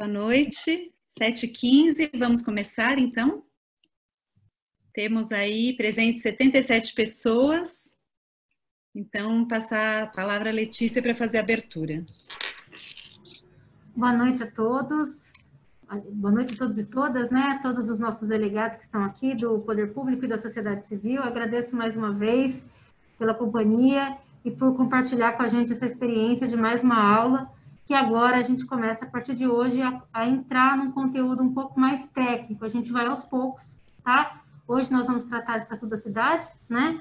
Boa noite, 7h15, vamos começar então. Temos aí presentes 77 pessoas, então passar a palavra à Letícia para fazer a abertura. Boa noite a todos, boa noite a todos e todas, né? Todos os nossos delegados que estão aqui do Poder Público e da Sociedade Civil. Eu agradeço mais uma vez pela companhia e por compartilhar com a gente essa experiência de mais uma aula, que agora a gente começa, a partir de hoje, a entrar num conteúdo um pouco mais técnico. A gente vai aos poucos, tá? Hoje nós vamos tratar do Estatuto da Cidade, né?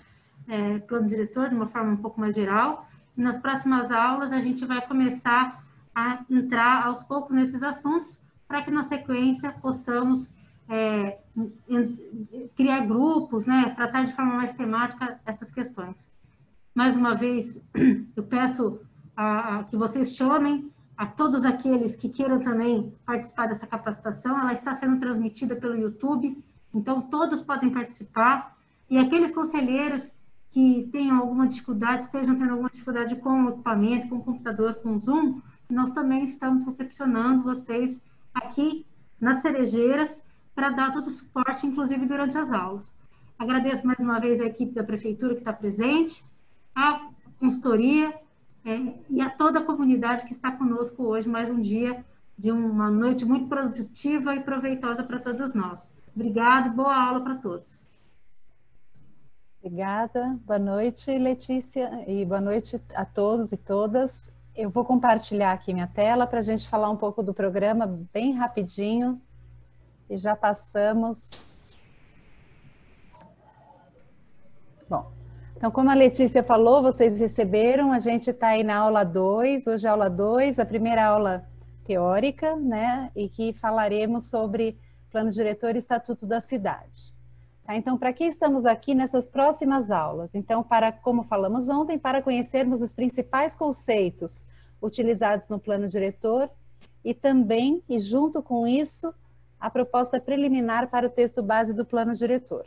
Plano diretor, de uma forma um pouco mais geral. E nas próximas aulas a gente vai começar a entrar aos poucos nesses assuntos, para que na sequência possamos criar grupos, né? Tratar de forma mais temática essas questões. Mais uma vez, eu peço que vocês chamem a todos aqueles que queiram também participar dessa capacitação. Ela está sendo transmitida pelo YouTube, então todos podem participar. E aqueles conselheiros que tenham alguma dificuldade, estejam tendo alguma dificuldade com o equipamento, com o computador, com o Zoom, nós também estamos recepcionando vocês aqui nas Cerejeiras para dar todo o suporte, inclusive durante as aulas. Agradeço mais uma vez a equipe da Prefeitura que está presente, a consultoria e a toda a comunidade que está conosco hoje, mais um dia de uma noite muito produtiva e proveitosa para todos nós. Obrigada e boa aula para todos. Obrigada, boa noite, Letícia, e boa noite a todos e todas. Eu vou compartilhar aqui minha tela para a gente falar um pouco do programa bem rapidinho e já passamos. Bom, então como a Letícia falou, vocês receberam, a gente está aí na aula 2, hoje é a aula 2, a primeira aula teórica, né, e que falaremos sobre Plano Diretor e Estatuto da Cidade. Tá? Então, para que estamos aqui nessas próximas aulas? Então, como falamos ontem, para conhecermos os principais conceitos utilizados no Plano Diretor e também, e junto com isso, a proposta preliminar para o texto base do Plano Diretor.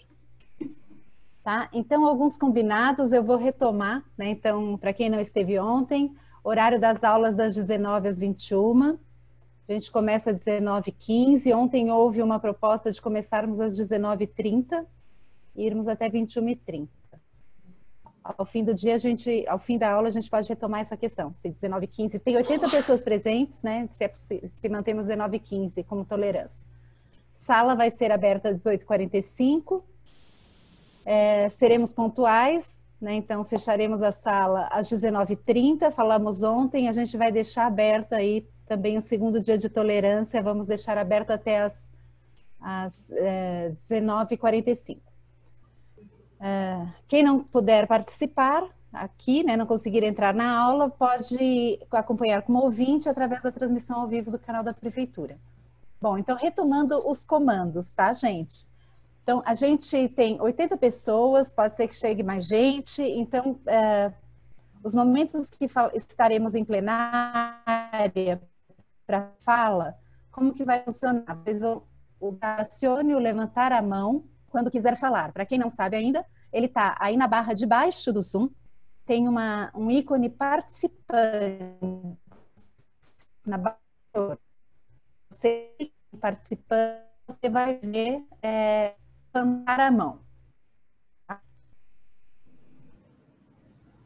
Tá? Então, alguns combinados eu vou retomar, né? Então, para quem não esteve ontem, horário das aulas das 19 às 21, a gente começa às 19h15, ontem houve uma proposta de começarmos às 19h30 e irmos até 21h30. Ao fim do dia, ao fim da aula, a gente pode retomar essa questão, se 19h15, tem 80 pessoas presentes, né, se mantemos 19h15 como tolerância. Sala vai ser aberta às 18h45, seremos pontuais, né, então fecharemos a sala às 19h30, falamos ontem, a gente vai deixar aberta aí também o segundo dia de tolerância, vamos deixar aberto até às 19h45. Quem não puder participar aqui, né, não conseguir entrar na aula, pode acompanhar como ouvinte através da transmissão ao vivo do canal da Prefeitura. Bom, então retomando os comandos, tá, gente? Então, a gente tem 80 pessoas, pode ser que chegue mais gente, então os momentos que estaremos em plenária para fala, como que vai funcionar? Vocês vão usar acione ou levantar a mão quando quiser falar. Para quem não sabe ainda, ele está aí na barra de baixo do Zoom, tem um ícone participante na barra. Você participando, você vai ver levantar a mão.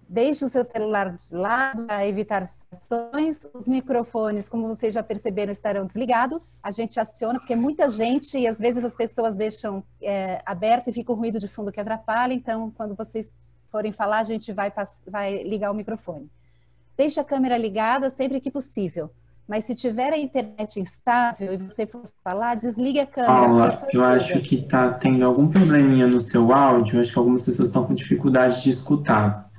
Deixe o seu celular de lado para evitar distrações. Os microfones, como vocês já perceberam, estarão desligados. A gente aciona, porque muita gente, e às vezes as pessoas deixam aberto e fica um ruído de fundo que atrapalha. Então, quando vocês forem falar, a gente vai ligar o microfone. Deixe a câmera ligada sempre que possível. Mas se tiver a internet instável e você for falar, desligue a câmera. Paula, eu acho que está tendo algum probleminha no seu áudio. Acho que algumas pessoas estão com dificuldade de escutar.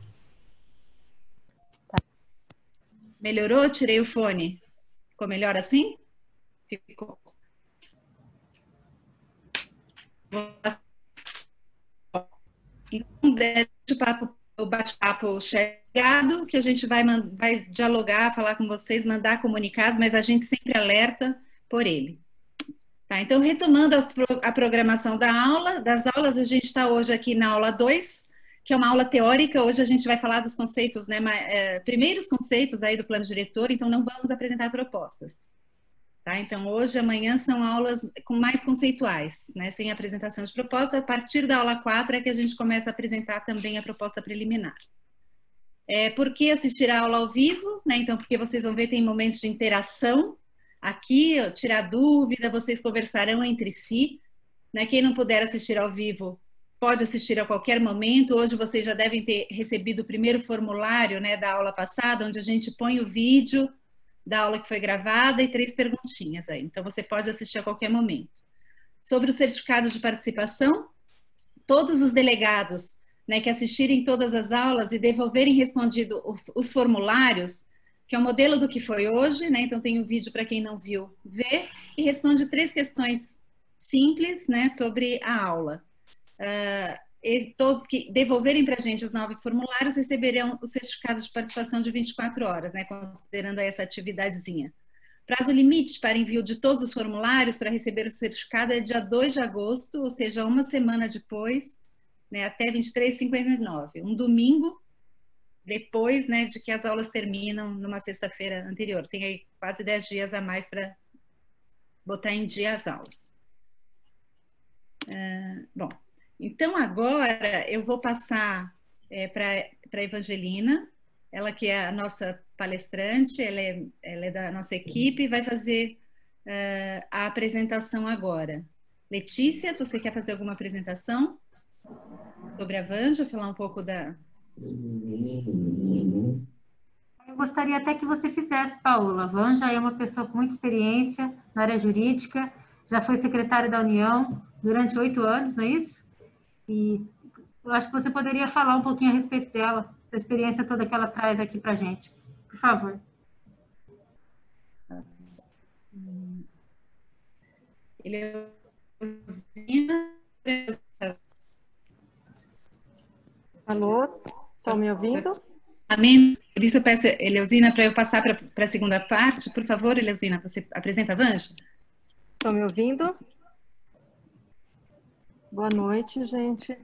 Melhorou? Tirei o fone. Ficou melhor assim? Ficou. Então, deixa o bate-papo chegado, que a gente vai dialogar, falar com vocês, mandar comunicados, mas a gente sempre alerta por ele. Tá, então, retomando a programação das aulas, a gente está hoje aqui na aula 2, que é uma aula teórica. Hoje a gente vai falar dos conceitos, né, primeiros conceitos aí do plano diretor, então não vamos apresentar propostas. Tá? Então, hoje e amanhã são aulas mais conceituais, né? Sem apresentação de proposta. A partir da aula 4 é que a gente começa a apresentar também a proposta preliminar. Por que assistir a aula ao vivo? Né? Então, porque vocês vão ver, tem momentos de interação aqui, tirar dúvida, vocês conversarão entre si. Né? Quem não puder assistir ao vivo, pode assistir a qualquer momento. Hoje vocês já devem ter recebido o primeiro formulário, né, da aula passada, onde a gente põe o vídeo da aula que foi gravada e 3 perguntinhas aí. Então, você pode assistir a qualquer momento. Sobre o certificado de participação, todos os delegados, né, que assistirem todas as aulas e devolverem respondido os formulários, que é o modelo do que foi hoje, né? Então, tem um vídeo para quem não viu ver, e responde 3 questões simples, né, sobre a aula. E todos que devolverem para a gente os 9 formulários receberão o certificado de participação de 24 horas, né, considerando essa atividadezinha. Prazo limite para envio de todos os formulários para receber o certificado é dia 2 de agosto, ou seja, uma semana depois, né, até 23h59, um domingo depois, né, de que as aulas terminam numa sexta-feira anterior. Tem aí quase 10 dias a mais para botar em dia as aulas. Bom, então agora eu vou passar para a Evangelina, ela que é a nossa palestrante, ela é da nossa equipe e vai fazer a apresentação agora. Letícia, você quer fazer alguma apresentação sobre a Vanja, falar um pouco da... Eu gostaria até que você fizesse, Paola. A Vanja é uma pessoa com muita experiência na área jurídica, já foi secretária da União durante 8 anos, não é isso? E eu acho que você poderia falar um pouquinho a respeito dela, da experiência toda que ela traz aqui para a gente. Por favor. Alô, estão me ouvindo? Amém. Por isso eu peço, Eleusina, para eu passar para a segunda parte. Por favor, Eleusina, você apresenta a Vanja? Estão me ouvindo? Boa noite, gente.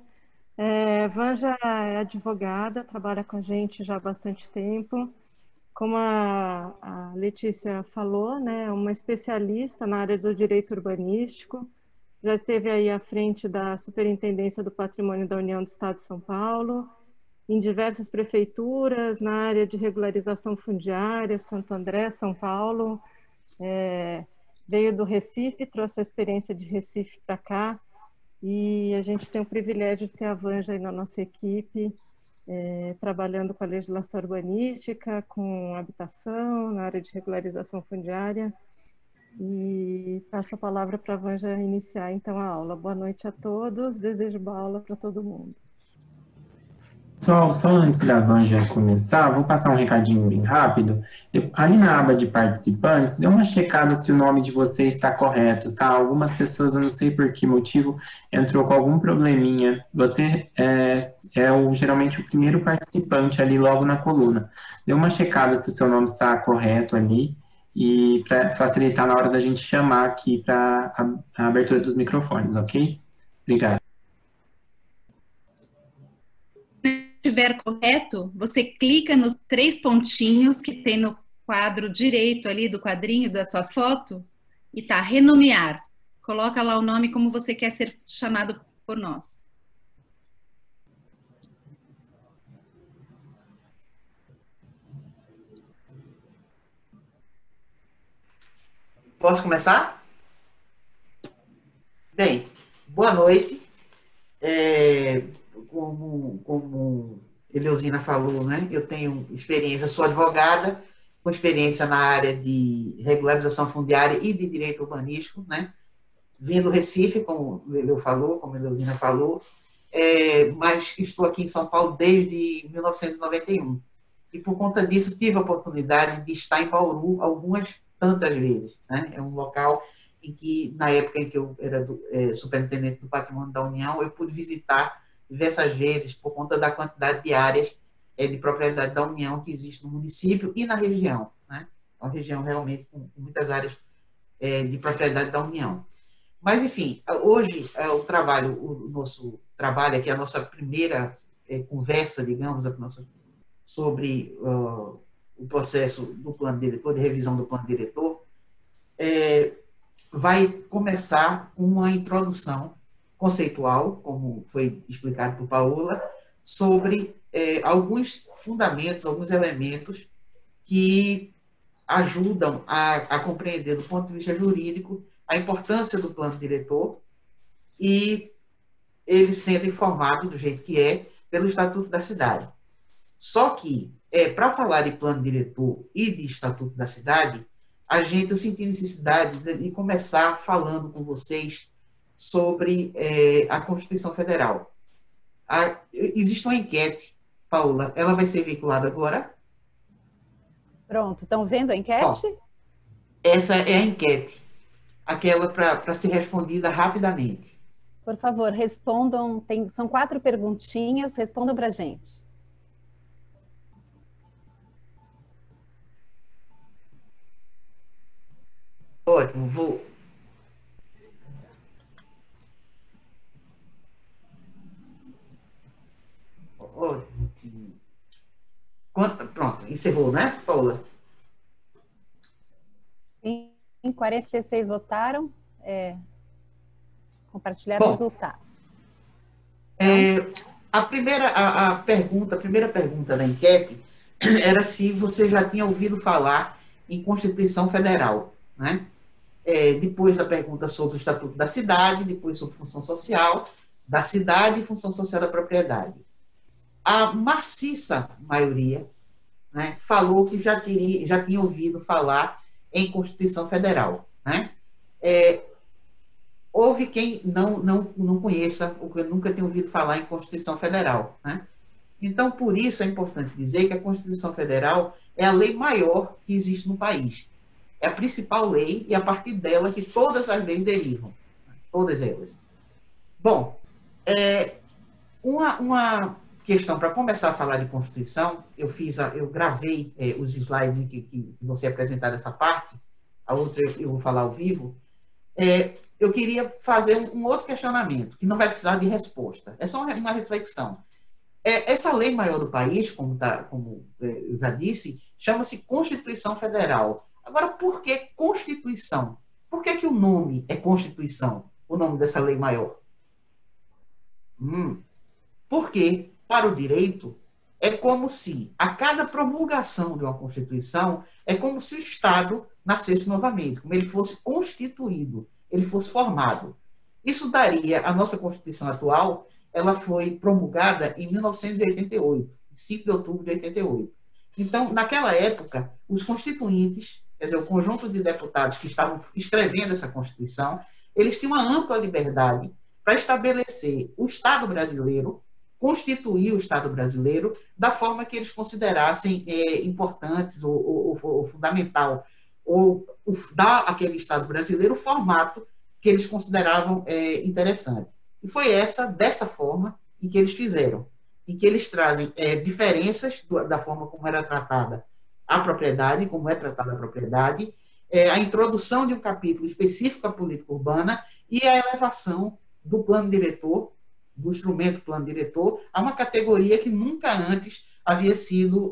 Vanja é advogada, trabalha com a gente já há bastante tempo. Como a Letícia falou, né, é uma especialista na área do direito urbanístico. Já esteve aí à frente da Superintendência do Patrimônio da União do Estado de São Paulo, em diversas prefeituras, na área de regularização fundiária, Santo André, São Paulo. Veio do Recife, trouxe a experiência de Recife para cá, e a gente tem o privilégio de ter a Vanja aí na nossa equipe, trabalhando com a legislação urbanística, com habitação, na área de regularização fundiária. E passo a palavra para a Vanja iniciar então a aula. Boa noite a todos, desejo boa aula para todo mundo. Pessoal, só antes da Vanja começar, vou passar um recadinho bem rápido. Ali na aba de participantes, dê uma checada se o nome de você está correto, tá? Algumas pessoas, eu não sei por que motivo, entrou com algum probleminha. Você geralmente o primeiro participante ali logo na coluna. Dê uma checada se o seu nome está correto ali e para facilitar na hora da gente chamar aqui para a abertura dos microfones, ok? Obrigado. Estiver correto, você clica nos 3 pontinhos que tem no quadro direito ali do quadrinho da sua foto e tá renomear. Coloca lá o nome como você quer ser chamado por nós. Posso começar? Bem, boa noite. Como Eleusina falou, né? Eu tenho experiência, sou advogada, com experiência na área de regularização fundiária e de direito urbanístico, né? Vim do Recife, como a Eleusina falou, mas estou aqui em São Paulo desde 1991. E por conta disso tive a oportunidade de estar em Bauru algumas tantas vezes, né? É um local em que, na época em que eu era superintendente do Patrimônio da União, eu pude visitar diversas vezes por conta da quantidade de áreas de propriedade da União que existe no município e na região, né? É uma região realmente com muitas áreas de propriedade da União. Mas, enfim, hoje o nosso trabalho aqui, a nossa primeira conversa, digamos, sobre o processo do plano diretor, de revisão do plano diretor, vai começar uma introdução conceitual, como foi explicado por Paola, sobre alguns fundamentos, alguns elementos que ajudam a compreender, do ponto de vista jurídico, a importância do plano diretor e ele sendo informado do jeito que é pelo Estatuto da Cidade. Só que, para falar de plano diretor e de Estatuto da Cidade, eu senti necessidade de começar falando com vocês sobre a Constituição Federal. Existe uma enquete, Paola, ela vai ser veiculada agora? Pronto, estão vendo a enquete? Bom, essa é a enquete, aquela para ser respondida rapidamente. Por favor, respondam, são 4 perguntinhas, respondam para a gente. Ótimo, vou... Ótimo. Pronto, encerrou, né, Paula? Sim, 46 votaram. Compartilhar o resultado. A primeira pergunta da enquete era se você já tinha ouvido falar em Constituição Federal, né? Depois a pergunta sobre o Estatuto da Cidade, depois sobre função social da cidade e função social da propriedade. A maciça maioria, né, falou que já tinha ouvido falar em Constituição Federal, né? Houve quem não conheça, ou que nunca tenha ouvido falar em Constituição Federal, né? Então, por isso é importante dizer que a Constituição Federal é a lei maior que existe no país. É a principal lei e a partir dela que todas as leis derivam. Todas elas. Bom, uma questão para começar a falar de Constituição, eu gravei os slides em que você apresentar essa parte, a outra eu vou falar ao vivo. Eu queria fazer um outro questionamento, que não vai precisar de resposta. É só uma reflexão. Essa lei maior do país, como eu já disse, chama-se Constituição Federal. Agora, por que Constituição? Por que o nome é Constituição, o nome dessa lei maior? Porque, para o direito, é como se, a cada promulgação de uma Constituição, é como se o Estado nascesse novamente, como ele fosse constituído, ele fosse formado. Isso daria, a nossa Constituição atual, ela foi promulgada em 1988, 5 de outubro de 88. Então, naquela época, os constituintes, quer dizer, o conjunto de deputados que estavam escrevendo essa Constituição, eles tinham uma ampla liberdade para estabelecer o Estado brasileiro, constituir o Estado brasileiro da forma que eles considerassem importantes ou fundamental, ou dar àquele Estado brasileiro o formato que eles consideravam interessante. E foi dessa forma em que eles fizeram, em que eles trazem diferenças da forma como era tratada a propriedade, como é tratada a propriedade, a introdução de um capítulo específico à política urbana e a elevação do plano diretor, do instrumento plano diretor, a uma categoria que nunca antes havia sido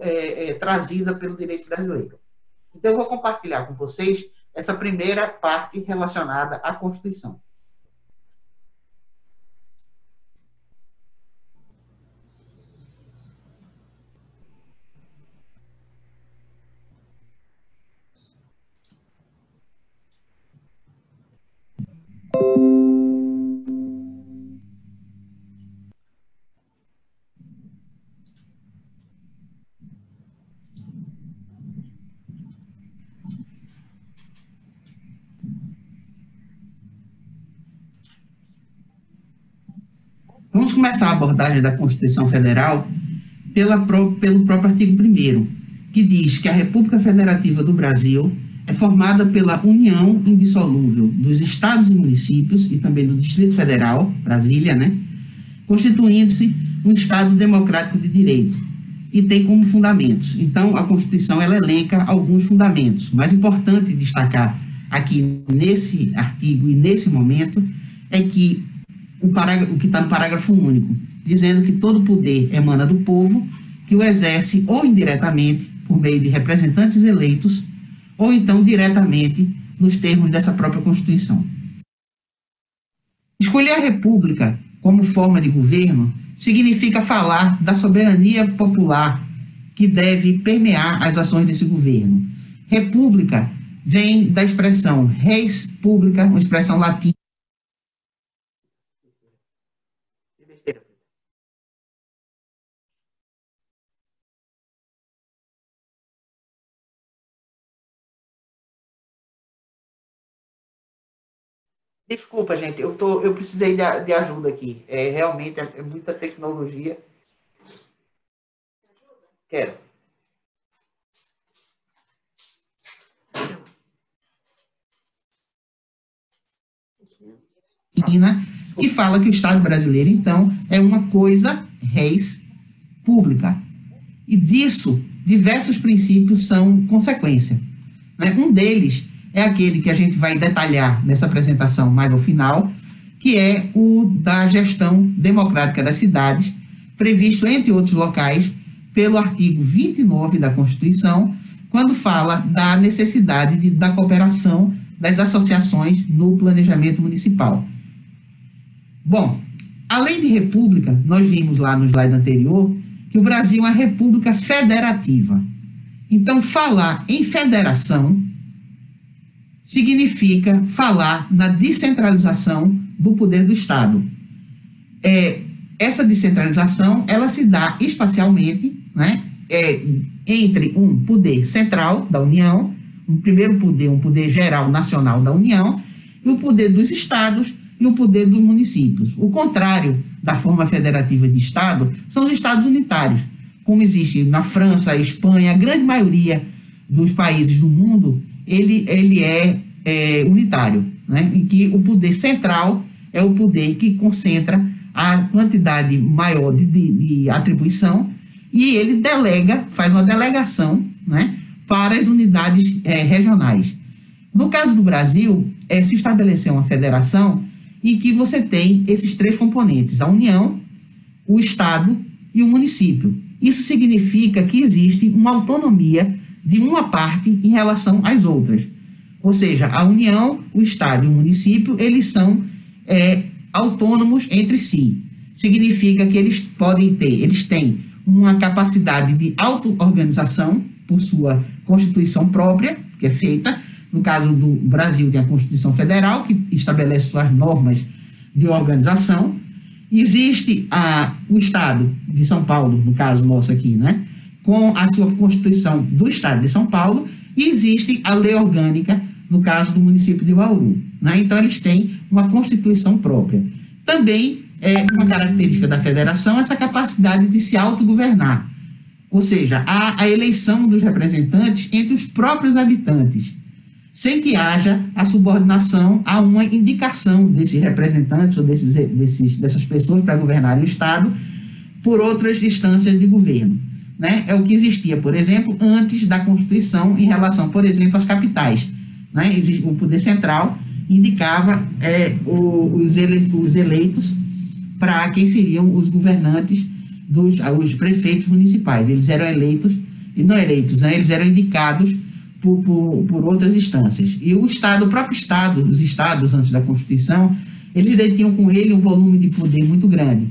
trazida pelo direito brasileiro. Então, eu vou compartilhar com vocês essa primeira parte relacionada à Constituição. Vamos começar a abordagem da Constituição Federal pelo próprio artigo 1º, que diz que a República Federativa do Brasil é formada pela união indissolúvel dos estados e municípios e também do Distrito Federal, Brasília, né, constituindo-se um Estado democrático de direito e tem como fundamentos. Então, a Constituição ela elenca alguns fundamentos. Mais importante destacar aqui nesse artigo e nesse momento é que o que está no parágrafo único, dizendo que todo poder emana do povo, que o exerce ou indiretamente por meio de representantes eleitos, ou então diretamente nos termos dessa própria Constituição. Escolher a República como forma de governo significa falar da soberania popular que deve permear as ações desse governo. República vem da expressão res publica, uma expressão latina. Desculpa, gente, eu precisei de ajuda aqui. Realmente é muita tecnologia. Quero. E fala que o Estado brasileiro, então, é uma coisa res pública. E disso, diversos princípios são consequência. Um deles é aquele que a gente vai detalhar nessa apresentação mais ao final, que é o da gestão democrática das cidades, previsto, entre outros locais, pelo artigo 29 da Constituição, quando fala da necessidade da cooperação das associações no planejamento municipal. Bom, além de república, nós vimos lá no slide anterior que o Brasil é uma república federativa. Então, falar em federação significa falar na descentralização do poder do Estado. Essa descentralização, ela se dá espacialmente, entre um poder central da União, um primeiro poder, um poder geral nacional da União, e o poder dos estados e o poder dos municípios. O contrário da forma federativa de Estado são os estados unitários, como existe na França, Espanha, a grande maioria dos países do mundo, ele é unitário, em que o poder central é o poder que concentra a quantidade maior de atribuição e ele faz uma delegação, para as unidades regionais. No caso do Brasil, se estabeleceu uma federação em que você tem esses três componentes, a União, o Estado e o município. Isso significa que existe uma autonomia de uma parte em relação às outras. Ou seja, a União, o Estado e o município, eles são autônomos entre si. Significa que eles têm uma capacidade de auto-organização por sua Constituição própria, que é feita, no caso do Brasil, tem a Constituição Federal, que estabelece suas normas de organização. Existe o Estado de São Paulo, no caso nosso aqui, com a sua Constituição do Estado de São Paulo, e existe a lei orgânica, no caso do município de Bauru. Então, eles têm uma Constituição própria. Também uma característica da federação essa capacidade de se autogovernar, ou seja, a eleição dos representantes entre os próprios habitantes, sem que haja a subordinação a uma indicação desses representantes ou dessas pessoas para governarem o Estado por outras instâncias de governo. É o que existia, por exemplo, antes da Constituição em relação, por exemplo, às capitais. O poder central indicava os eleitos para quem seriam os governantes, os prefeitos municipais. Eles eram eleitos, e não eleitos, eles eram indicados por outras instâncias. E o próprio Estado, os estados antes da Constituição, eles detinham com ele um volume de poder muito grande.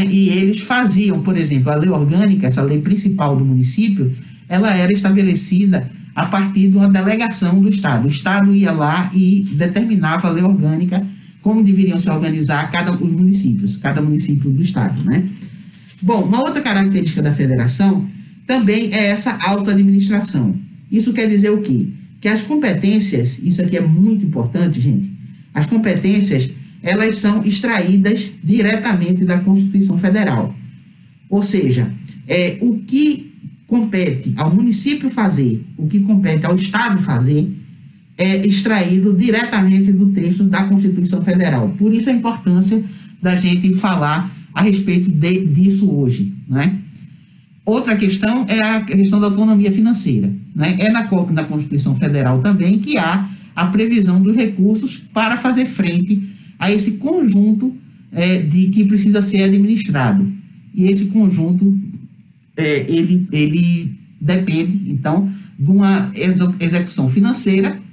E eles faziam, por exemplo, a lei orgânica, essa lei principal do município, ela era estabelecida a partir de uma delegação do Estado. O Estado ia lá e determinava a lei orgânica como deveriam se organizar os municípios, cada município do Estado. Bom, uma outra característica da federação também é essa autoadministração. Isso quer dizer o quê? Que as competências, isso aqui é muito importante, gente, as competências, elas são extraídas diretamente da Constituição Federal. Ou seja, o que compete ao município fazer, o que compete ao Estado fazer, é extraído diretamente do texto da Constituição Federal. Por isso a importância da gente falar a respeito disso hoje. Outra questão é a questão da autonomia financeira. É na Constituição Federal também que há a previsão dos recursos para fazer frente a esse conjunto que precisa ser administrado. E esse conjunto, ele depende, então, de uma execução financeira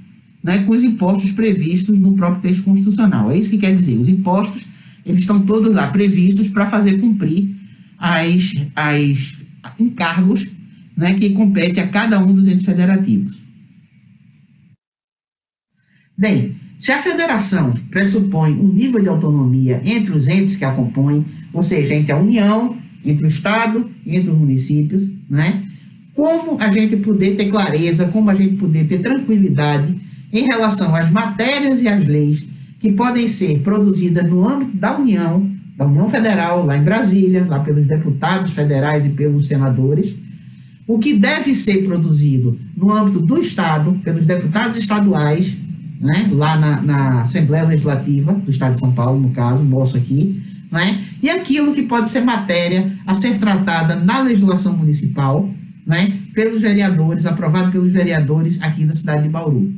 né, com os impostos previstos no próprio texto constitucional. É isso que quer dizer, os impostos, eles estão todos lá previstos para fazer cumprir as encargos, né, que compete a cada um dos entes federativos. Bem, se a federação pressupõe um nível de autonomia entre os entes que a compõem, ou seja, entre a União, entre o Estado e entre os municípios, né, como a gente poder ter clareza, como a gente poder ter tranquilidade em relação às matérias e às leis que podem ser produzidas no âmbito da União Federal, lá em Brasília, lá pelos deputados federais e pelos senadores, o que deve ser produzido no âmbito do Estado, pelos deputados estaduais, né, lá na Assembleia Legislativa do Estado de São Paulo, no caso, nosso aqui, né, e aquilo que pode ser matéria a ser tratada na legislação municipal, né, pelos vereadores, aprovado pelos vereadores aqui da cidade de Bauru.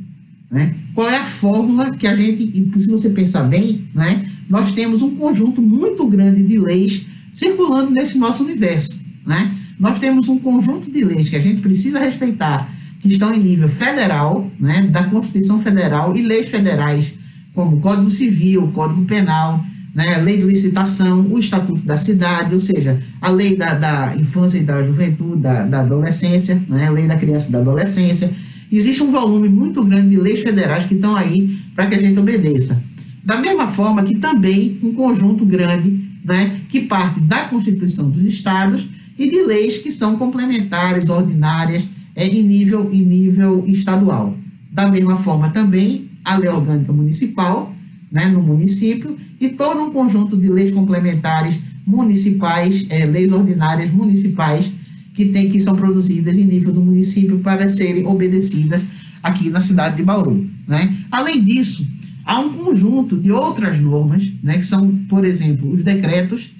Né? Qual é a fórmula que a gente, se você pensar bem, né, nós temos um conjunto muito grande de leis circulando nesse nosso universo. Né? Nós temos um conjunto de leis que a gente precisa respeitar, que estão em nível federal, né, da Constituição Federal, e leis federais, como o Código Civil, o Código Penal, né, a Lei de Licitação, o Estatuto da Cidade, ou seja, a Lei da Infância e da Juventude, da Adolescência, né, a Lei da Criança e da Adolescência. Existe um volume muito grande de leis federais que estão aí para que a gente obedeça. Da mesma forma que também um conjunto grande, né, que parte da Constituição dos Estados e de leis que são complementares, ordinárias, em nível estadual. Da mesma forma também a Lei Orgânica Municipal, né, no município, e todo um conjunto de leis complementares municipais, leis ordinárias municipais, que são produzidas em nível do município para serem obedecidas aqui na cidade de Bauru. Né? Além disso, há um conjunto de outras normas, né, que são, por exemplo, os decretos,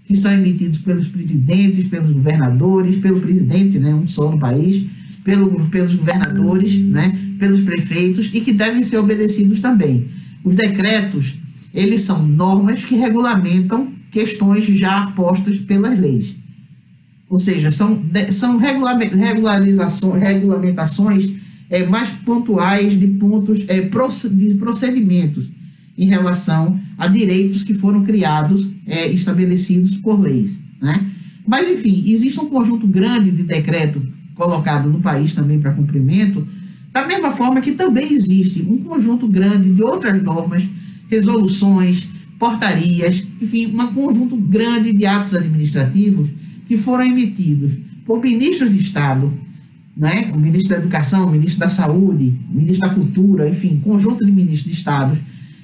que são emitidos pelos presidentes, pelos governadores, pelo presidente, né, um só no país, pelos governadores, né, pelos prefeitos, e que devem ser obedecidos também. Os decretos, eles são normas que regulamentam questões já postas pelas leis. Ou seja, são regulamentações mais pontuais de pontos, de procedimentos em relação a direitos que foram criados, estabelecidos por leis. Né? Mas, enfim, existe um conjunto grande de decreto colocado no país também para cumprimento, da mesma forma que também existe um conjunto grande de outras normas, resoluções, portarias, enfim, um conjunto grande de atos administrativos que foram emitidos por ministros de Estado, né? O ministro da Educação, o ministro da Saúde, o ministro da Cultura, enfim, conjunto de ministros de Estados,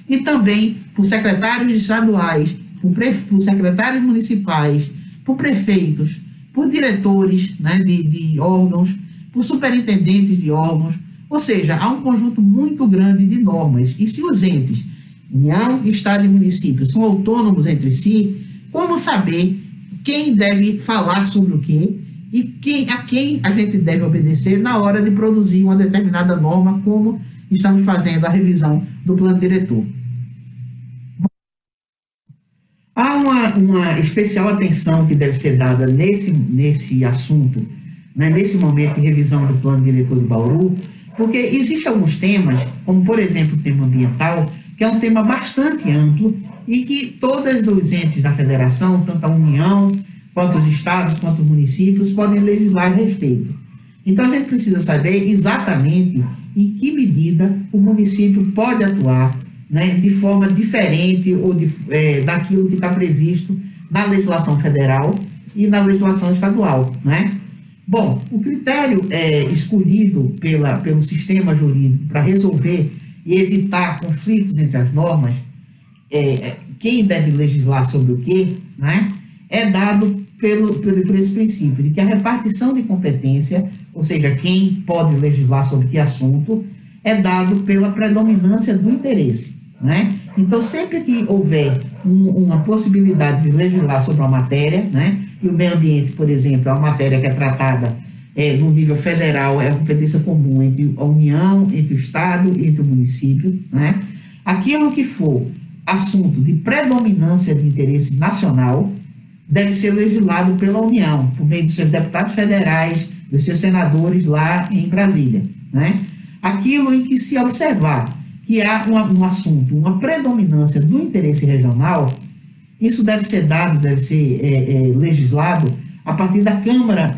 e também por secretários estaduais, por secretários municipais, por prefeitos, por diretores, né, de órgãos, por superintendentes de órgãos, ou seja, há um conjunto muito grande de normas, e se os entes, União, Estado e município, são autônomos entre si, como saber quem deve falar sobre o quê e a quem a gente deve obedecer na hora de produzir uma determinada norma, como estamos fazendo a revisão do plano diretor. Há uma especial atenção que deve ser dada nesse assunto, né, nesse momento de revisão do plano diretor de Bauru, porque existem alguns temas, como por exemplo o tema ambiental, que é um tema bastante amplo e que todos os entes da federação, tanto a União, quanto os estados, quanto os municípios, podem legislar a respeito. Então a gente precisa saber exatamente em que medida o município pode atuar, né, de forma diferente ou daquilo que está previsto na legislação federal e na legislação estadual. Né? Bom, o critério escolhido pelo sistema jurídico para resolver e evitar conflitos entre as normas, quem deve legislar sobre o quê, né, é dado por esse princípio, de que a repartição de competência, ou seja, quem pode legislar sobre que assunto, é dado pela predominância do interesse. Né? Então, sempre que houver uma possibilidade de legislar sobre uma matéria, né, e o meio ambiente, por exemplo, é uma matéria que é tratada no nível federal, é a competência comum entre a União, entre o Estado e entre o município, né? Aquilo que for assunto de predominância de interesse nacional deve ser legislado pela União, por meio dos seus deputados federais, dos seus senadores lá em Brasília. Né? aquilo em que se observar que há um assunto, uma predominância do interesse regional, isso deve ser dado, deve ser legislado a partir da Câmara,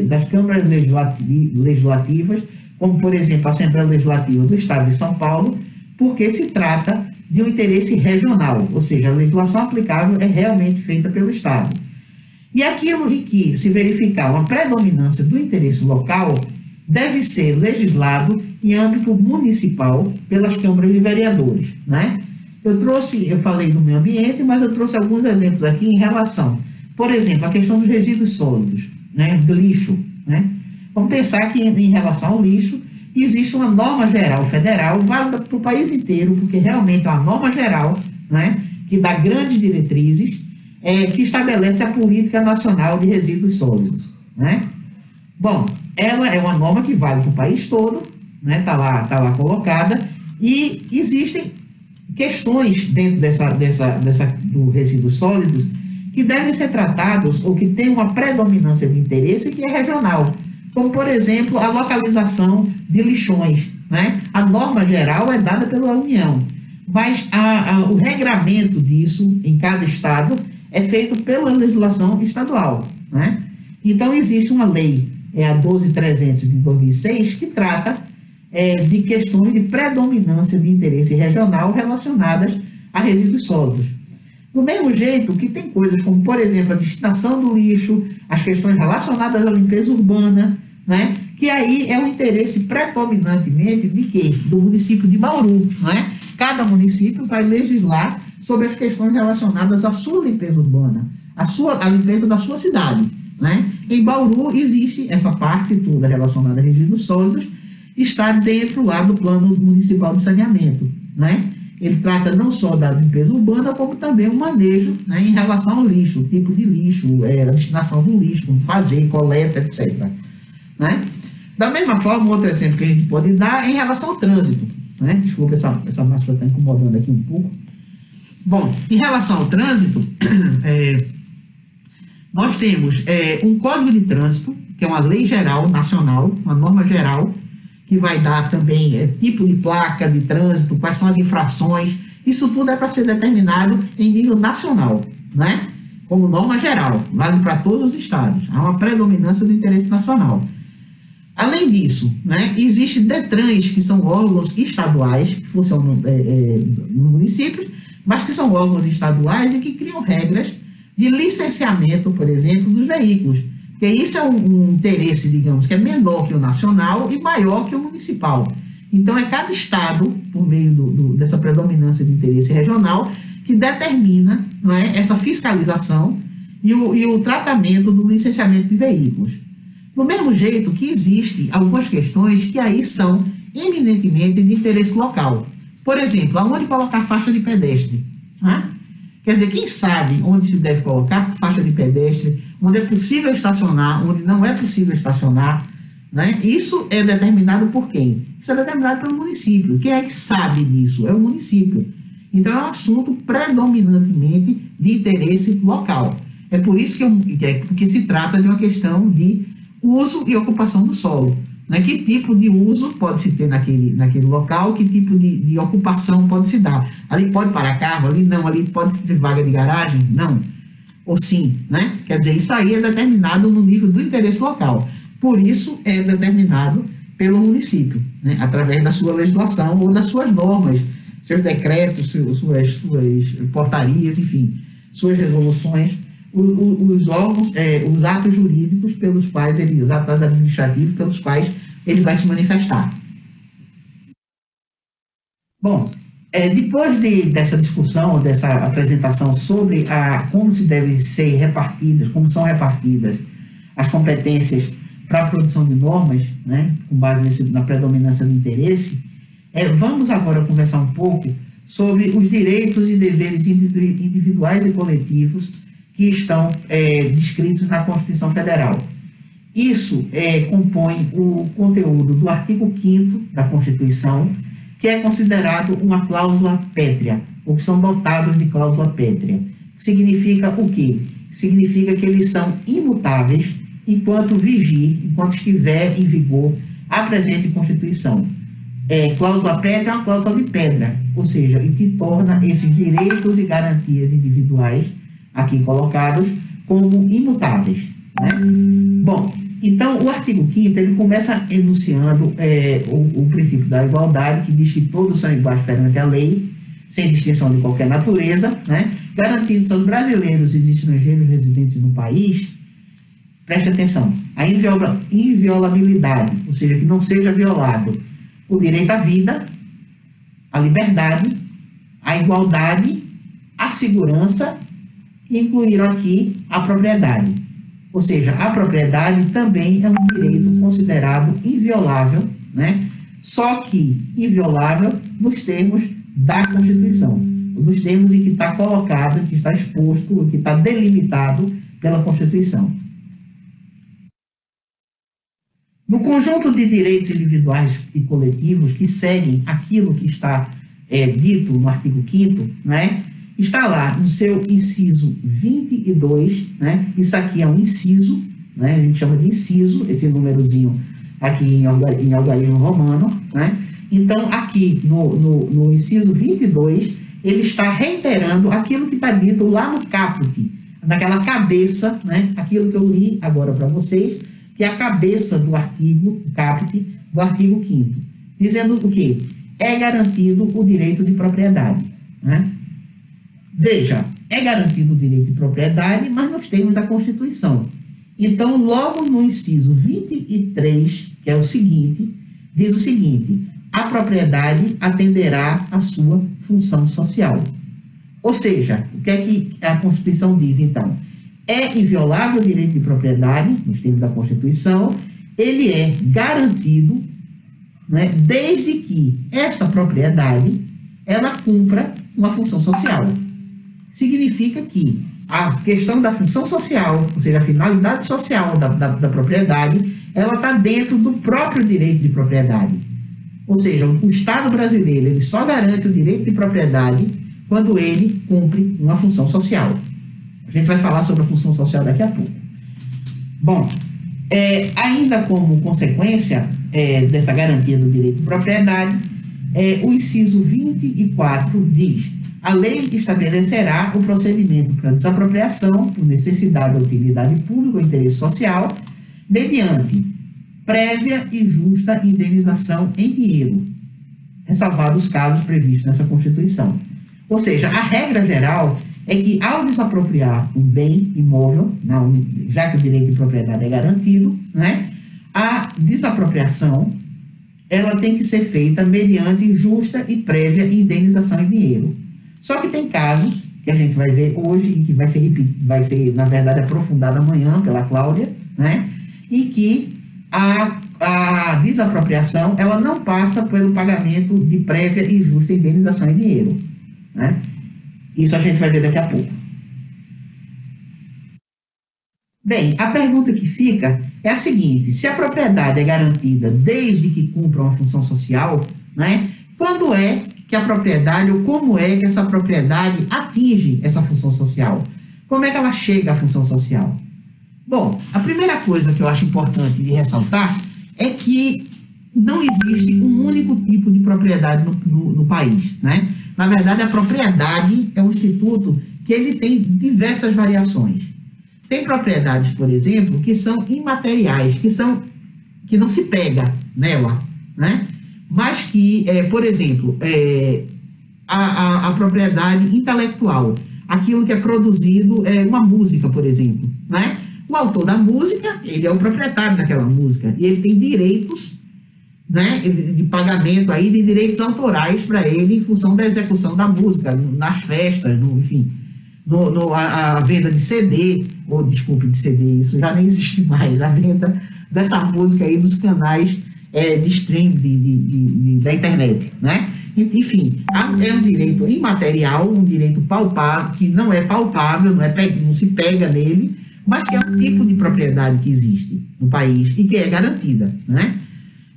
das câmaras legislativas, como, por exemplo, a Assembleia Legislativa do Estado de São Paulo, porque se trata de um interesse regional, ou seja, a legislação aplicável é realmente feita pelo Estado. E aquilo em que se verificar uma predominância do interesse local, deve ser legislado em âmbito municipal pelas câmaras de vereadores, né? Eu falei do meio ambiente, mas eu trouxe alguns exemplos aqui em relação, por exemplo, a questão dos resíduos sólidos, né, do lixo, né? Vamos pensar que em relação ao lixo, existe uma norma geral federal, válida para o país inteiro, porque realmente é uma norma geral, né, que dá grandes diretrizes, que estabelece a Política Nacional de Resíduos Sólidos, né? Bom, ela é uma norma que vale para o país todo, né, tá lá colocada, e existem questões dentro do resíduos sólidos que devem ser tratados ou que têm uma predominância de interesse que é regional, como, por exemplo, a localização de lixões, né? A norma geral é dada pela União, mas o regramento disso em cada estado é feito pela legislação estadual, né? Então, existe uma lei, a 12.300 de 2006, que trata de questões de predominância de interesse regional relacionadas a resíduos sólidos. Do mesmo jeito que tem coisas como, por exemplo, a destinação do lixo, as questões relacionadas à limpeza urbana, né, que aí é o interesse predominantemente de quê? Do município de Bauru, né? Cada município vai legislar sobre as questões relacionadas à sua limpeza urbana, a limpeza da sua cidade, né? Em Bauru existe essa parte toda relacionada a resíduos sólidos, está dentro lá do Plano Municipal de Saneamento, né? Ele trata não só da limpeza urbana, como também o manejo, né, em relação ao lixo, o tipo de lixo, a destinação do lixo, como fazer, coleta, etc. Né? Da mesma forma, outro exemplo que a gente pode dar é em relação ao trânsito. Né? Desculpa, essa máscara está incomodando aqui um pouco. Bom, em relação ao trânsito, nós temos um Código de Trânsito, que é uma lei geral nacional, uma norma geral, que vai dar também tipo de placa de trânsito, quais são as infrações, isso tudo é para ser determinado em nível nacional, né? Como norma geral, vale para todos os estados, há uma predominância do interesse nacional. Além disso, né, existem DETRANs, que são órgãos estaduais, que funcionam no município, mas que são órgãos estaduais e que criam regras de licenciamento, por exemplo, dos veículos. Porque isso é um interesse, digamos, que é menor que o nacional e maior que o municipal. Então, é cada estado, por meio dessa predominância de interesse regional, que determina, não é, essa fiscalização e o tratamento do licenciamento de veículos. Do mesmo jeito que existem algumas questões que aí são eminentemente de interesse local. Por exemplo, aonde colocar faixa de pedestre? Né? Quer dizer, quem sabe onde se deve colocar faixa de pedestre, onde é possível estacionar, onde não é possível estacionar, né? Isso é determinado por quem? Isso é determinado pelo município. Quem é que sabe disso? É o município. Então, é um assunto predominantemente de interesse local. É por isso que se trata de uma questão de uso e ocupação do solo. Né? Que tipo de uso pode se ter naquele local, que tipo de ocupação pode se dar. Ali pode parar carro, ali não, ali pode ter vaga de garagem, não. Ou sim, né? Quer dizer, isso aí é determinado no nível do interesse local. Por isso, é determinado pelo município, né? Através da sua legislação ou das suas normas, seus decretos, suas portarias, enfim, suas resoluções, os órgãos, os atos jurídicos pelos quais os atos administrativos pelos quais ele vai se manifestar. Bom, depois dessa discussão, dessa apresentação sobre como se devem ser repartidas, como são repartidas as competências para a produção de normas, né, com base na predominância do interesse, vamos agora conversar um pouco sobre os direitos e deveres individuais e coletivos que estão descritos na Constituição Federal. Isso compõe o conteúdo do artigo 5º da Constituição, que é considerado uma cláusula pétrea, ou que são dotados de cláusula pétrea. Significa o quê? Significa que eles são imutáveis enquanto estiver em vigor a presente Constituição. cláusula pétrea é uma cláusula de pedra, ou seja, o que torna esses direitos e garantias individuais aqui colocados como imutáveis, né? Bom, então o artigo 5º ele começa enunciando o princípio da igualdade, que diz que todos são iguais perante a lei, sem distinção de qualquer natureza, né? Garantindo aos brasileiros e estrangeiros residentes no país, preste atenção, a inviolabilidade, ou seja, que não seja violado o direito à vida, a liberdade, a igualdade, a segurança, e incluíram aqui a propriedade. Ou seja, a propriedade também é um direito considerado inviolável, né? Só que inviolável nos termos da Constituição, nos termos em que está colocado, que está exposto, que está delimitado pela Constituição. No conjunto de direitos individuais e coletivos que seguem aquilo que está dito no artigo 5º, né, está lá no seu inciso 22, né, isso aqui é um inciso, né, a gente chama de inciso, esse númerozinho aqui em algarismo romano, né, então aqui no inciso 22, ele está reiterando aquilo que está dito lá no caput, naquela cabeça, né, aquilo que eu li agora para vocês, que é a cabeça do artigo, caput, do artigo 5º, dizendo o quê? É garantido o direito de propriedade, né? Veja, é garantido o direito de propriedade, mas nos termos da Constituição. Então, logo no inciso 23, que é o seguinte, diz o seguinte: a propriedade atenderá à sua função social. Ou seja, o que é que a Constituição diz, então? É inviolável o direito de propriedade, nos termos da Constituição, ele é garantido, né, desde que essa propriedade ela cumpra uma função social. Significa que a questão da função social, ou seja, a finalidade social da propriedade, ela está dentro do próprio direito de propriedade. Ou seja, o Estado brasileiro ele só garante o direito de propriedade quando ele cumpre uma função social. A gente vai falar sobre a função social daqui a pouco. Bom, ainda como consequência dessa garantia do direito de propriedade, o inciso 24 diz: a lei estabelecerá o procedimento para desapropriação por necessidade ou utilidade pública ou interesse social, mediante prévia e justa indenização em dinheiro, ressalvados os casos previstos nessa Constituição. Ou seja, a regra geral é que, ao desapropriar um bem imóvel, já que o direito de propriedade é garantido, né, a desapropriação ela tem que ser feita mediante justa e prévia indenização em dinheiro. Só que tem casos, que a gente vai ver hoje, e que vai ser na verdade, aprofundado amanhã pela Cláudia, né, em que a desapropriação ela não passa pelo pagamento de prévia e justa indenização em dinheiro, né? Isso a gente vai ver daqui a pouco. Bem, a pergunta que fica é a seguinte: se a propriedade é garantida desde que cumpra uma função social, né, quando é que a propriedade, ou como é que essa propriedade atinge essa função social? Como é que ela chega à função social? Bom, a primeira coisa que eu acho importante de ressaltar é que não existe um único tipo de propriedade no país, né? Na verdade, a propriedade é um instituto que ele tem diversas variações. Tem propriedades, por exemplo, que são imateriais, que não se pega nela, né? Mas que, por exemplo, a propriedade intelectual, aquilo que é produzido, uma música, por exemplo, né? O autor da música, ele é o proprietário daquela música, e ele tem direitos, né, de pagamento aí, de direitos autorais para ele em função da execução da música, nas festas, enfim, a venda de CD, ou desculpe, de CD, isso já nem existe mais, a venda dessa música aí nos canais de stream da internet, né? Enfim, é um direito imaterial, um direito palpável, que não é palpável, não se pega nele, mas que é um tipo de propriedade que existe no país e que é garantida, né?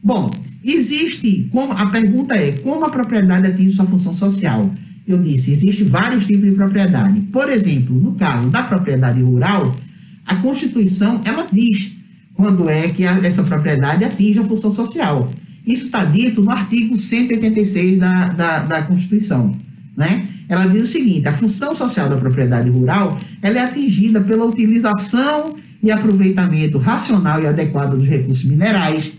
Bom, a pergunta é, como a propriedade atinge sua função social? Eu disse, existem vários tipos de propriedade. Por exemplo, no caso da propriedade rural, a Constituição, ela diz quando é que essa propriedade atinge a função social. Isso está dito no artigo 186 da Constituição, né? Ela diz o seguinte: a função social da propriedade rural, ela é atingida pela utilização e aproveitamento racional e adequado dos recursos minerais.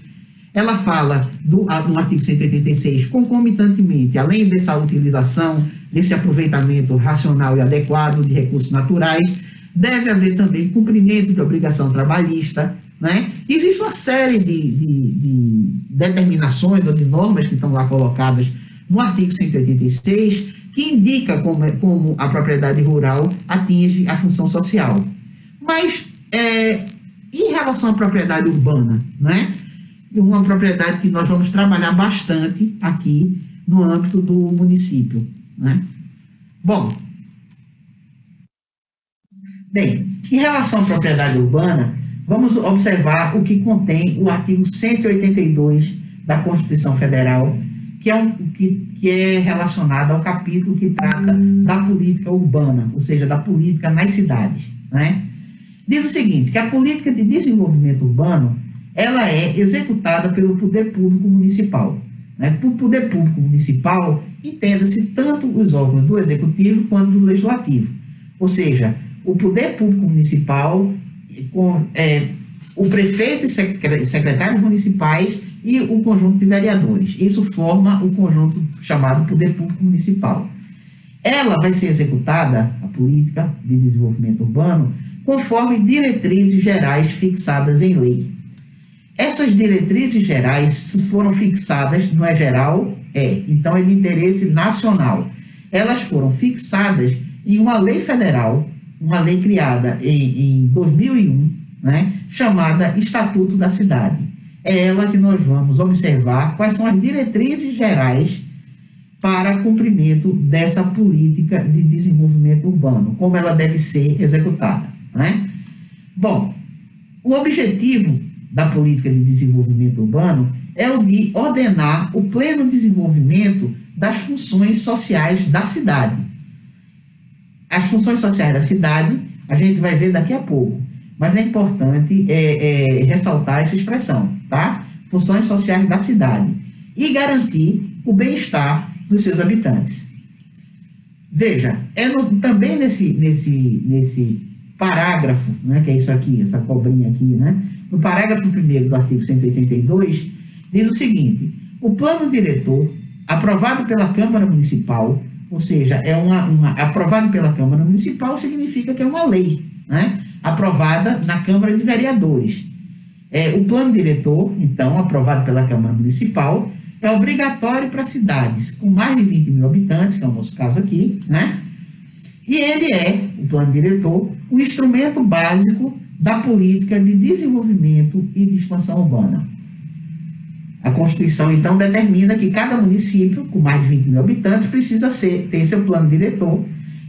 Ela fala, no artigo 186, concomitantemente, além dessa utilização, desse aproveitamento racional e adequado de recursos naturais, deve haver também cumprimento de obrigação trabalhista, né? Existe uma série de determinações ou de normas que estão lá colocadas no artigo 186, que indica como a propriedade rural atinge a função social. Mas, em relação à propriedade urbana, né? Uma propriedade que nós vamos trabalhar bastante aqui no âmbito do município, né? Bom, bem, em relação à propriedade urbana, vamos observar o que contém o artigo 182 da Constituição Federal, que é relacionado ao capítulo que trata da política urbana, ou seja, da política nas cidades, né? Diz o seguinte, que a política de desenvolvimento urbano, ela é executada pelo poder público municipal, né? Por poder público municipal, entenda-se tanto os órgãos do executivo quanto do legislativo, ou seja, o poder público municipal, o prefeito e secretários municipais e o conjunto de vereadores. Isso forma o conjunto chamado Poder Público Municipal. Ela vai ser executada, a política de desenvolvimento urbano, conforme diretrizes gerais fixadas em lei. Essas diretrizes gerais foram fixadas, não é geral? Então é de interesse nacional. Elas foram fixadas em uma lei federal, uma lei criada em 2001, né, chamada Estatuto da Cidade. É ela que nós vamos observar quais são as diretrizes gerais para cumprimento dessa política de desenvolvimento urbano, como ela deve ser executada, né? Bom, o objetivo da política de desenvolvimento urbano é o de ordenar o pleno desenvolvimento das funções sociais da cidade. As funções sociais da cidade, a gente vai ver daqui a pouco, mas é importante ressaltar essa expressão, tá? Funções sociais da cidade. E garantir o bem-estar dos seus habitantes. Veja, também nesse parágrafo, né, que é isso aqui, essa cobrinha aqui, né? No parágrafo 1º do artigo 182, diz o seguinte: o plano diretor, aprovado pela Câmara Municipal, ou seja, aprovado pela Câmara Municipal significa que é uma lei, né? Aprovada na Câmara de Vereadores. O plano diretor, então, aprovado pela Câmara Municipal, é obrigatório para cidades com mais de 20 mil habitantes, que é o nosso caso aqui, né? E ele o plano diretor, o instrumento básico da política de desenvolvimento e de expansão urbana. A Constituição, então, determina que cada município com mais de 20 mil habitantes precisa ter seu plano diretor,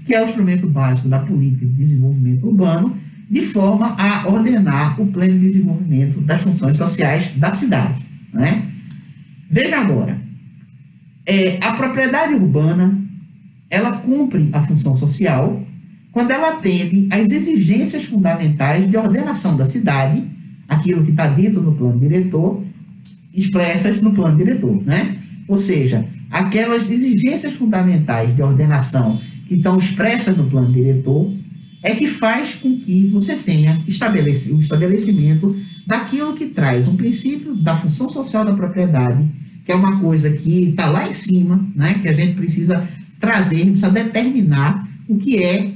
que é o instrumento básico da política de desenvolvimento urbano, de forma a ordenar o pleno desenvolvimento das funções sociais da cidade, né? Veja agora, a propriedade urbana, ela cumpre a função social quando ela atende às exigências fundamentais de ordenação da cidade, aquilo que está dito no plano diretor, expressas no plano diretor, né? Ou seja, aquelas exigências fundamentais de ordenação que estão expressas no plano diretor é que faz com que você tenha o estabelecimento daquilo que traz um princípio da função social da propriedade, que é uma coisa que está lá em cima, né, que a gente precisa trazer, precisa determinar o que é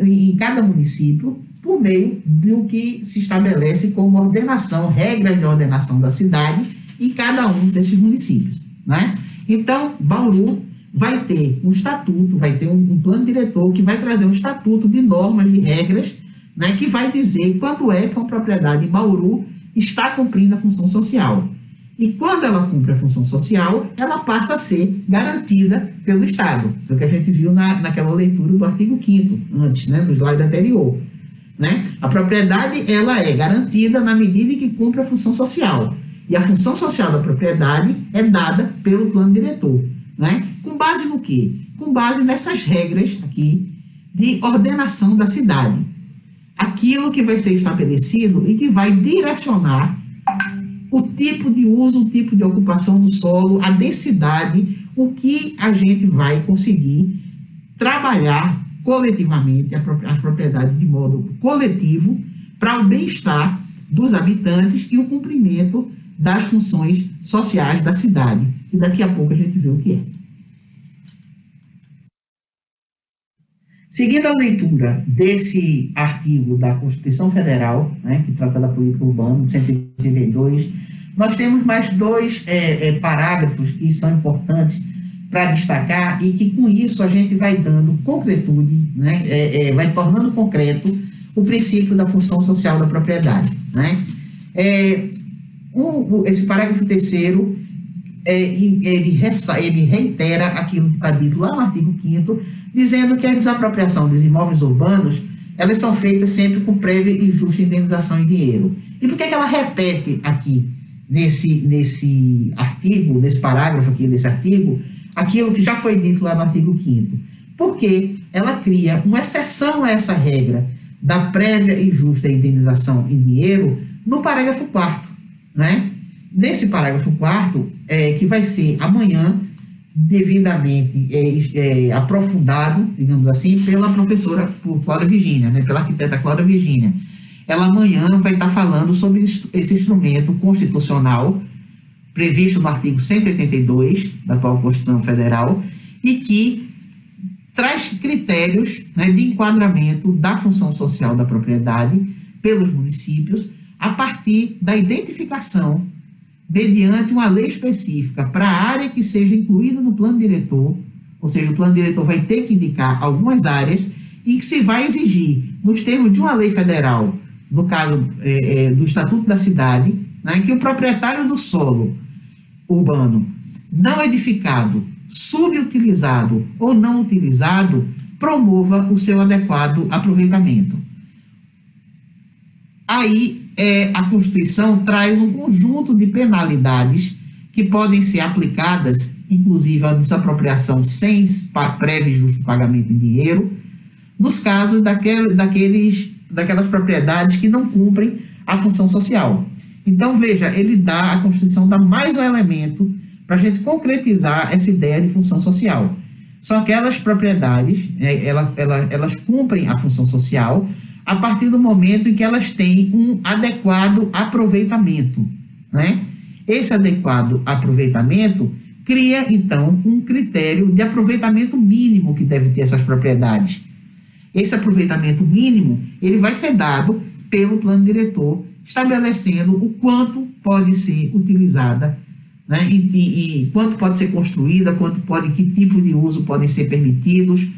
em cada município, por meio do que se estabelece como ordenação, regras de ordenação da cidade em cada um desses municípios, né? Então, Bauru vai ter um estatuto, vai ter um plano diretor que vai trazer um estatuto de normas, de regras, né, que vai dizer quando é que uma propriedade em Bauru está cumprindo a função social. E quando ela cumpre a função social, ela passa a ser garantida pelo Estado. Foi o que a gente viu naquela leitura do artigo 5º, antes, né, no slide anterior. Né? A propriedade, ela é garantida na medida em que cumpre a função social. E a função social da propriedade é dada pelo plano diretor. Né? Com base no quê? Com base nessas regras aqui de ordenação da cidade. Aquilo que vai ser estabelecido e que vai direcionar o tipo de uso, o tipo de ocupação do solo, a densidade, o que a gente vai conseguir trabalhar coletivamente as propriedades de modo coletivo para o bem-estar dos habitantes e o cumprimento das funções sociais da cidade. E daqui a pouco a gente vê o que é. Seguindo a leitura desse artigo da Constituição Federal, né, que trata da política urbana, 182, nós temos mais dois parágrafos que são importantes para destacar e que com isso a gente vai dando concretude, né, vai tornando concreto o princípio da função social da propriedade. Né? Esse parágrafo terceiro, ele reitera aquilo que está dito lá no artigo 5º, dizendo que a desapropriação dos imóveis urbanos, elas são feitas sempre com prévia e justa indenização em dinheiro. E por que ela repete aqui, nesse artigo, nesse parágrafo aqui desse artigo, aquilo que já foi dito lá no artigo 5º? Porque ela cria uma exceção a essa regra da prévia e justa indenização em dinheiro no parágrafo 4º, né? Nesse parágrafo 4º, que vai ser amanhã devidamente aprofundado, digamos assim, pela professora Cláudia Virgínia, né, pela arquiteta Cláudia Virgínia. Ela amanhã vai estar falando sobre esse instrumento constitucional previsto no artigo 182 da atual Constituição Federal e que traz critérios, né, de enquadramento da função social da propriedade pelos municípios a partir da identificação mediante uma lei específica para a área que seja incluída no plano diretor, ou seja, o plano diretor vai ter que indicar algumas áreas e que se vai exigir, nos termos de uma lei federal, no caso do Estatuto da Cidade, né, que o proprietário do solo urbano não edificado, subutilizado ou não utilizado, promova o seu adequado aproveitamento. Aí, a Constituição traz um conjunto de penalidades que podem ser aplicadas, inclusive a desapropriação sem prévio e justo pagamento em dinheiro, nos casos daquelas propriedades que não cumprem a função social. Então, veja, a Constituição dá mais um elemento para a gente concretizar essa ideia de função social. São aquelas propriedades, elas cumprem a função social a partir do momento em que elas têm um adequado aproveitamento. Né? Esse adequado aproveitamento cria, então, um critério de aproveitamento mínimo que deve ter essas propriedades. Esse aproveitamento mínimo, ele vai ser dado pelo plano diretor, estabelecendo o quanto pode ser utilizada, né? e quanto pode ser construída, que tipo de uso podem ser permitidos,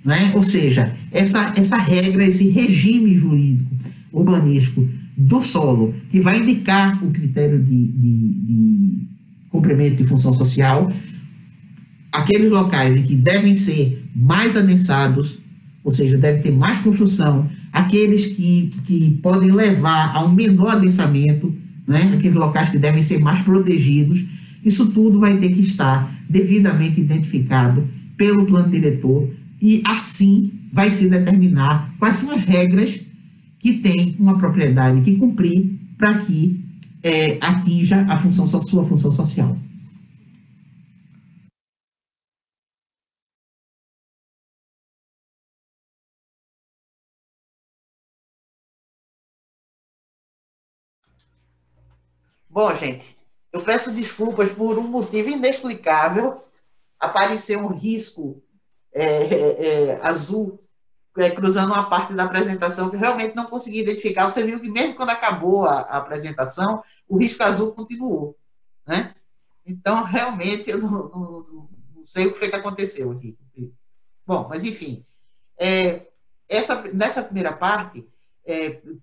né? Ou seja, essa regra, esse regime jurídico urbanístico do solo, que vai indicar o critério de cumprimento de função social, aqueles locais em que devem ser mais adensados, ou seja, deve ter mais construção, aqueles que podem levar a um menor adensamento, né? Aqueles locais que devem ser mais protegidos, isso tudo vai ter que estar devidamente identificado pelo plano diretor e assim vai se determinar quais são as regras que tem uma propriedade que cumprir para que atinja sua função social. Bom, gente, eu peço desculpas por um motivo inexplicável. Apareceu um risco azul cruzando uma parte da apresentação que eu realmente não consegui identificar. Você viu que mesmo quando acabou a apresentação, o risco azul continuou, né? Então, realmente, eu não sei o que foi que aconteceu aqui. Bom, mas enfim, nessa primeira parte,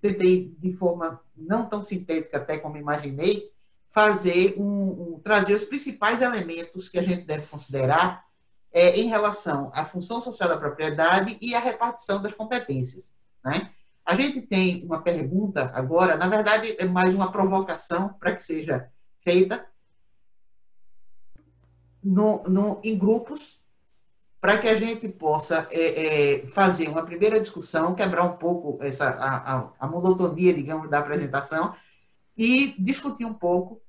tentei, de forma não tão sintética até como imaginei, trazer os principais elementos que a gente deve considerar em relação à função social da propriedade e à repartição das competências. Né? A gente tem uma pergunta agora, na verdade é mais uma provocação para que seja feita em grupos, para que a gente possa fazer uma primeira discussão, quebrar um pouco a monotonia, digamos, da apresentação, e discutir um pouco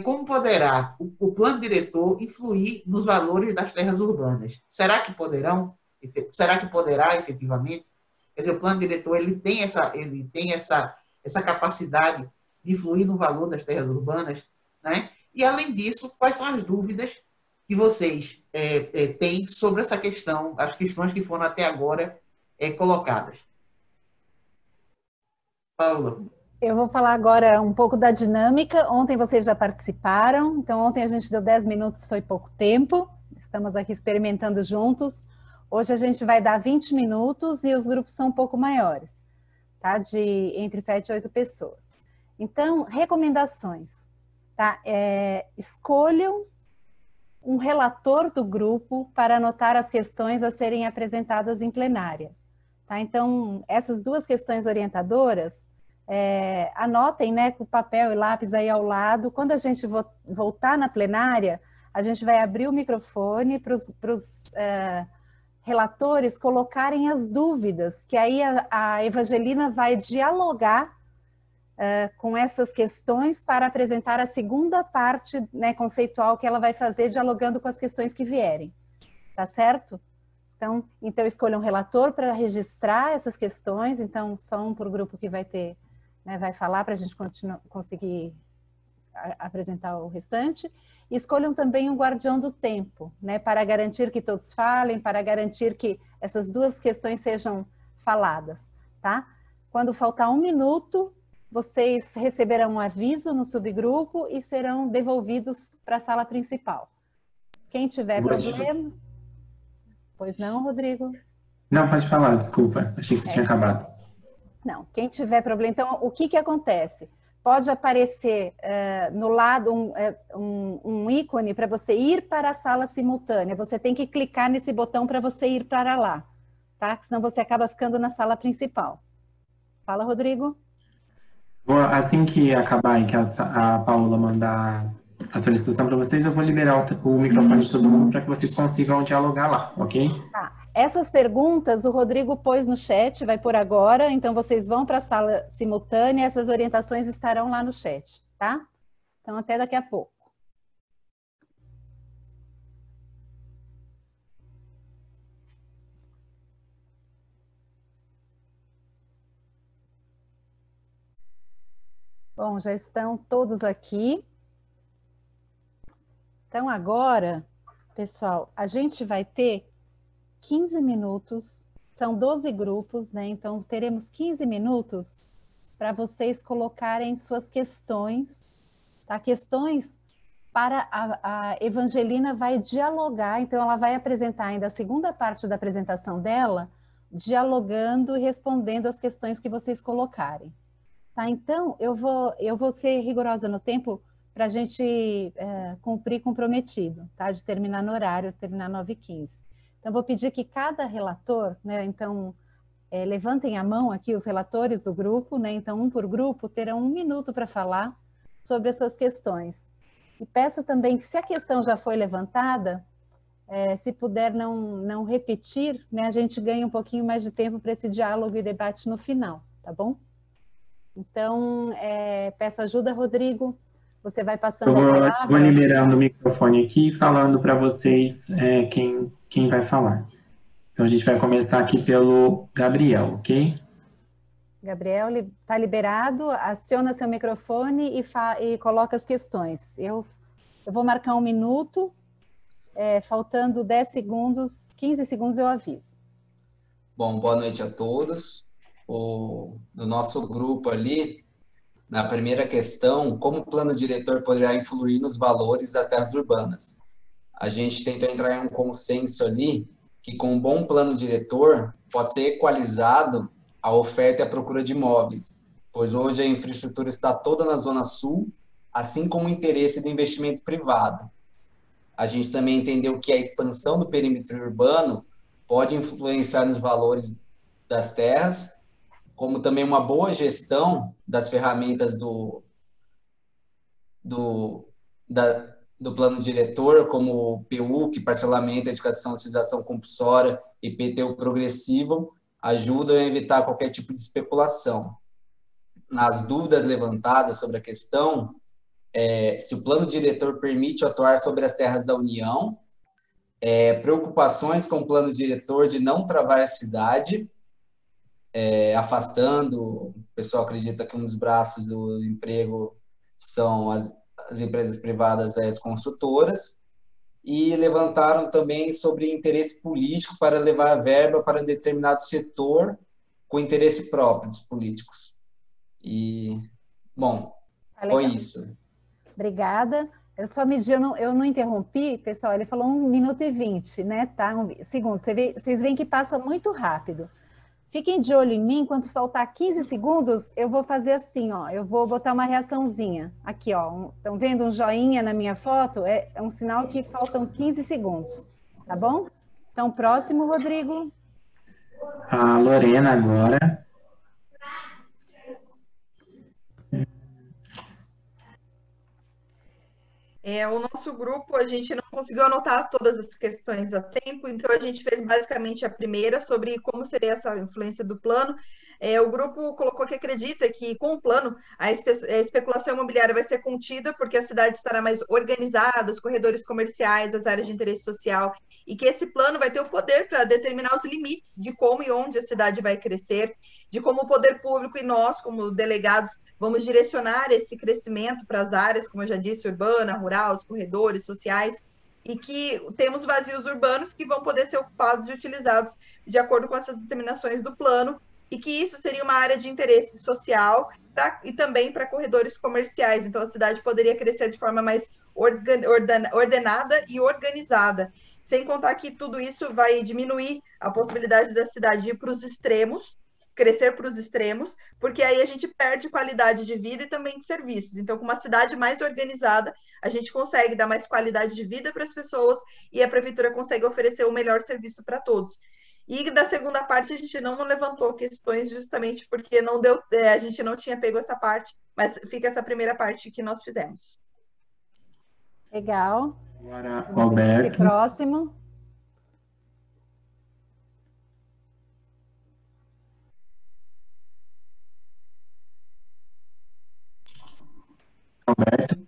como poderá o plano diretor influir nos valores das terras urbanas. Será que poderá efetivamente? Quer dizer, o plano diretor ele tem essa capacidade de influir no valor das terras urbanas, né? E, além disso, quais são as dúvidas que vocês têm sobre essa questão, as questões que foram até agora colocadas? Paula. Eu vou falar agora um pouco da dinâmica. Ontem vocês já participaram, então ontem a gente deu 10 minutos, foi pouco tempo. Estamos aqui experimentando juntos. Hoje a gente vai dar 20 minutos e os grupos são um pouco maiores, tá? De entre 7 e 8 pessoas. Então, recomendações, tá? Escolham um relator do grupo para anotar as questões a serem apresentadas em plenária, tá? Então, essas duas questões orientadoras, anotem, né, com papel e lápis aí ao lado. Quando a gente voltar na plenária, a gente vai abrir o microfone para os relatores colocarem as dúvidas, que aí a Evangelina vai dialogar com essas questões para apresentar a segunda parte, né, conceitual que ela vai fazer, dialogando com as questões que vierem, tá certo? Então escolha um relator para registrar essas questões, então só um por grupo que vai ter, né, vai falar para a gente conseguir apresentar o restante. E escolham também um guardião do tempo, né, para garantir que todos falem, para garantir que essas duas questões sejam faladas, tá? Quando faltar 1 minuto, vocês receberão um aviso no subgrupo e serão devolvidos para a sala principal. Quem tiver problema... Pois não, Rodrigo? Não, pode falar, desculpa. Achei que você tinha acabado. Não, quem tiver problema... Então, o que acontece? Pode aparecer no lado um ícone para você ir para a sala simultânea. Você tem que clicar nesse botão para você ir para lá, tá? Senão você acaba ficando na sala principal. Fala, Rodrigo. Assim que acabar e que a Paula mandar a solicitação para vocês, eu vou liberar o microfone de todo mundo para que vocês consigam dialogar lá, ok? Tá. Essas perguntas o Rodrigo pôs no chat, vai pôr agora, então vocês vão para a sala simultânea, essas orientações estarão lá no chat, tá? Então até daqui a pouco. Bom, já estão todos aqui. Então agora, pessoal, a gente vai ter 15 minutos, são 12 grupos, né? Então teremos 15 minutos para vocês colocarem suas questões, tá? Questões para a Evangelina vai dialogar, então ela vai apresentar ainda a segunda parte da apresentação dela, dialogando e respondendo as questões que vocês colocarem. Tá? Então, eu vou ser rigorosa no tempo para a gente cumprir com o prometido, tá? De terminar no horário, terminar 9h15. Então, vou pedir que cada relator, né, então, levantem a mão aqui os relatores do grupo, né, então, um por grupo, terão 1 minuto para falar sobre as suas questões. E peço também que, se a questão já foi levantada, se puder não repetir, né, a gente ganha um pouquinho mais de tempo para esse diálogo e debate no final, tá bom? Então, peço ajuda, Rodrigo. Você vai passando a palavra. Vou liberando o microfone aqui e falando para vocês quem vai falar. Então, a gente vai começar aqui pelo Gabriel, ok? Gabriel, está liberado. Aciona seu microfone e coloca as questões. Eu vou marcar 1 minuto, faltando 10 segundos, 15 segundos eu aviso. Bom, boa noite a todos. No nosso grupo ali, na primeira questão, como o plano diretor poderá influir nos valores das terras urbanas? A gente tentou entrar em um consenso ali que com um bom plano diretor pode ser equalizado a oferta e a procura de imóveis, pois hoje a infraestrutura está toda na Zona Sul, assim como o interesse do investimento privado. A gente também entendeu que a expansão do perímetro urbano pode influenciar nos valores das terras, como também uma boa gestão das ferramentas do plano diretor, como o PUC, parcelamento, edificação, utilização compulsória e PTU progressivo, ajudam a evitar qualquer tipo de especulação. nas dúvidas levantadas sobre a questão, se o plano diretor permite atuar sobre as terras da União, preocupações com o plano diretor de não travar a cidade, afastando, o pessoal acredita que um dos braços do emprego são as empresas privadas das construtoras, e levantaram também sobre interesse político para levar verba para determinado setor com interesse próprio dos políticos. E, bom, foi isso. Obrigada. Eu só medi, eu não interrompi, pessoal, ele falou 1 minuto e 20, né? Tá? Segundo, vocês veem que passa muito rápido. Fiquem de olho em mim, quando faltar 15 segundos, eu vou fazer assim, ó, eu vou botar uma reaçãozinha. Aqui, ó, estão vendo um joinha na minha foto? É um sinal que faltam 15 segundos, tá bom? Então, próximo, Rodrigo. A Lorena agora. O nosso grupo, a gente não conseguiu anotar todas as questões a tempo, então a gente fez basicamente a primeira sobre como seria essa influência do plano. O grupo colocou que acredita que com o plano a especulação imobiliária vai ser contida porque a cidade estará mais organizada, os corredores comerciais, as áreas de interesse social, e que esse plano vai ter o poder para determinar os limites de como e onde a cidade vai crescer, de como o poder público e nós, como delegados, vamos direcionar esse crescimento para as áreas, como eu já disse, urbana, rural, os corredores sociais, e que temos vazios urbanos que vão poder ser ocupados e utilizados de acordo com essas determinações do plano, e que isso seria uma área de interesse social e também para corredores comerciais. Então, a cidade poderia crescer de forma mais ordenada e organizada. Sem contar que tudo isso vai diminuir a possibilidade da cidade ir para os extremos, crescer para os extremos, porque aí a gente perde qualidade de vida e também de serviços. Então, com uma cidade mais organizada, a gente consegue dar mais qualidade de vida para as pessoas e a prefeitura consegue oferecer o melhor serviço para todos. E da segunda parte, a gente não levantou questões justamente porque não deu, a gente não tinha pego essa parte, mas fica essa primeira parte que nós fizemos. Legal. Agora, Roberto. Próximo. Roberto.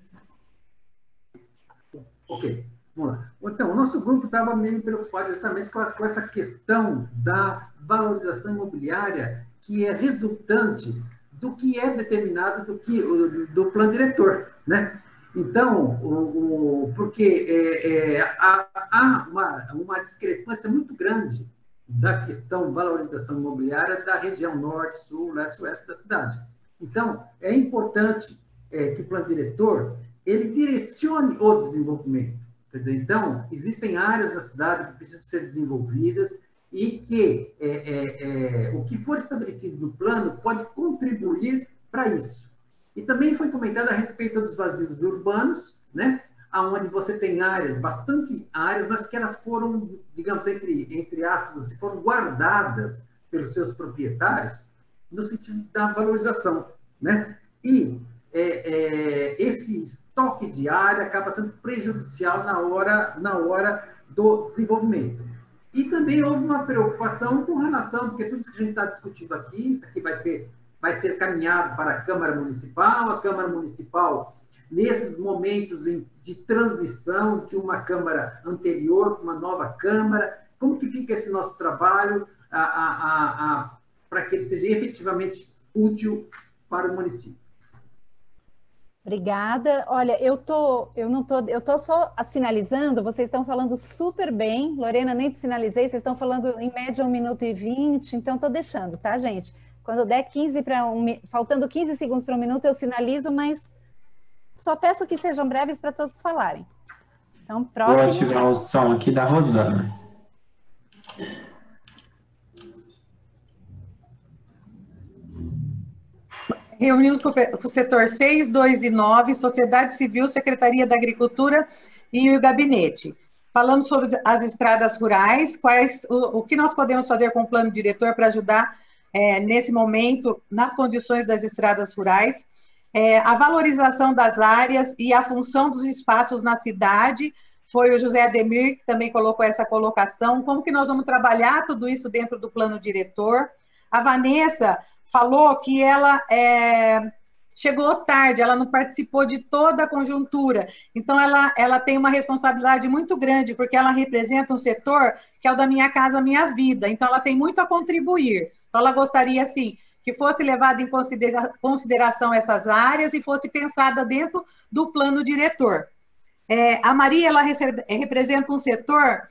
Ok, vamos lá. Então, o nosso grupo estava meio preocupado justamente com essa questão da valorização imobiliária que é resultante do que é determinado do plano diretor, né? Então, porque há uma discrepância muito grande da questão valorização imobiliária da região norte, sul, leste e oeste da cidade. Então, é importante que o plano diretor ele direcione o desenvolvimento. Quer dizer, então, existem áreas na cidade que precisam ser desenvolvidas e que o que for estabelecido no plano pode contribuir para isso. E também foi comentado a respeito dos vazios urbanos, né? Onde você tem bastante áreas, mas que elas foram, digamos, entre aspas, assim, foram guardadas pelos seus proprietários no sentido da valorização, né? E esse estoque de área acaba sendo prejudicial na hora do desenvolvimento. E também houve uma preocupação com relação, porque tudo isso que a gente está discutindo aqui, isso aqui vai ser caminhado para a Câmara Municipal, nesses momentos de transição de uma Câmara anterior para uma nova Câmara, como que fica esse nosso trabalho para que ele seja efetivamente útil para o município? Obrigada. Olha, eu tô só sinalizando, vocês estão falando super bem. Lorena, nem te sinalizei, vocês estão falando em média 1 minuto e 20, então estou deixando, tá, gente? Quando der faltando 15 segundos para 1 minuto, eu sinalizo, mas só peço que sejam breves para todos falarem. Então, próximo. Vou ativar o som aqui da Rosana. Reunimos com o setor 6, 2 e 9, Sociedade Civil, Secretaria da Agricultura e o gabinete. Falamos sobre as estradas rurais, o que nós podemos fazer com o plano diretor para ajudar nesse momento, nas condições das estradas rurais, a valorização das áreas e a função dos espaços na cidade. Foi o José Ademir que também colocou essa colocação, como que nós vamos trabalhar tudo isso dentro do plano diretor. A Vanessa falou que ela chegou tarde, ela não participou de toda a conjuntura. Então, ela tem uma responsabilidade muito grande, porque ela representa um setor que é o da Minha Casa Minha Vida. Então, ela tem muito a contribuir. Então, ela gostaria, assim, que fosse levada em consideração essas áreas e fosse pensada dentro do plano diretor. A Maria, ela representa um setor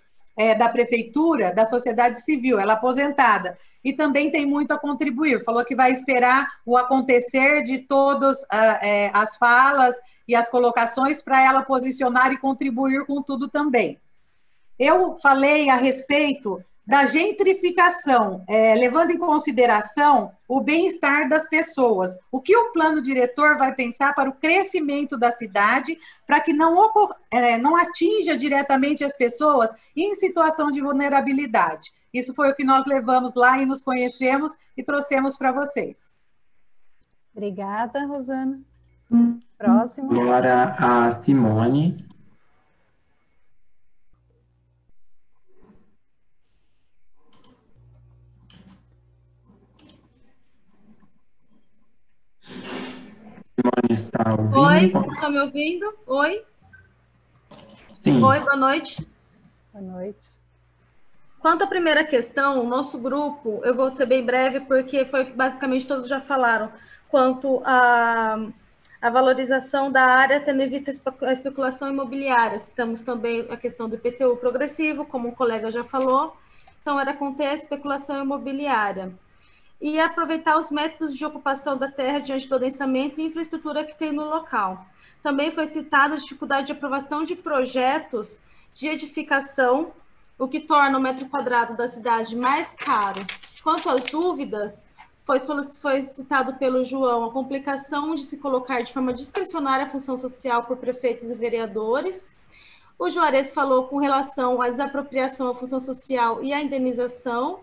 da prefeitura, da sociedade civil, ela é aposentada, e também tem muito a contribuir. Falou que vai esperar o acontecer de todas as falas e as colocações para ela posicionar e contribuir com tudo também. Eu falei a respeito da gentrificação, levando em consideração o bem-estar das pessoas. O que o plano diretor vai pensar para o crescimento da cidade, para que não atinja diretamente as pessoas em situação de vulnerabilidade. Isso foi o que nós levamos lá e nos conhecemos e trouxemos para vocês. Obrigada, Rosana. Próximo. Agora a Simone. Simone está ouvindo? Oi, estão me ouvindo? Oi? Sim. Oi, boa noite. Boa noite. Quanto à primeira questão, o nosso grupo, eu vou ser bem breve, porque foi basicamente todos já falaram, quanto à valorização da área, tendo em vista a especulação imobiliária. Citamos também a questão do IPTU progressivo, como o colega já falou, então era conter a especulação imobiliária. E aproveitar os métodos de ocupação da terra diante do adensamento e infraestrutura que tem no local. Também foi citada a dificuldade de aprovação de projetos de edificação, o que torna o metro quadrado da cidade mais caro. Quanto às dúvidas, foi citado pelo João a complicação de se colocar de forma discricionária a função social por prefeitos e vereadores. O Juarez falou com relação à desapropriação, à função social e à indenização.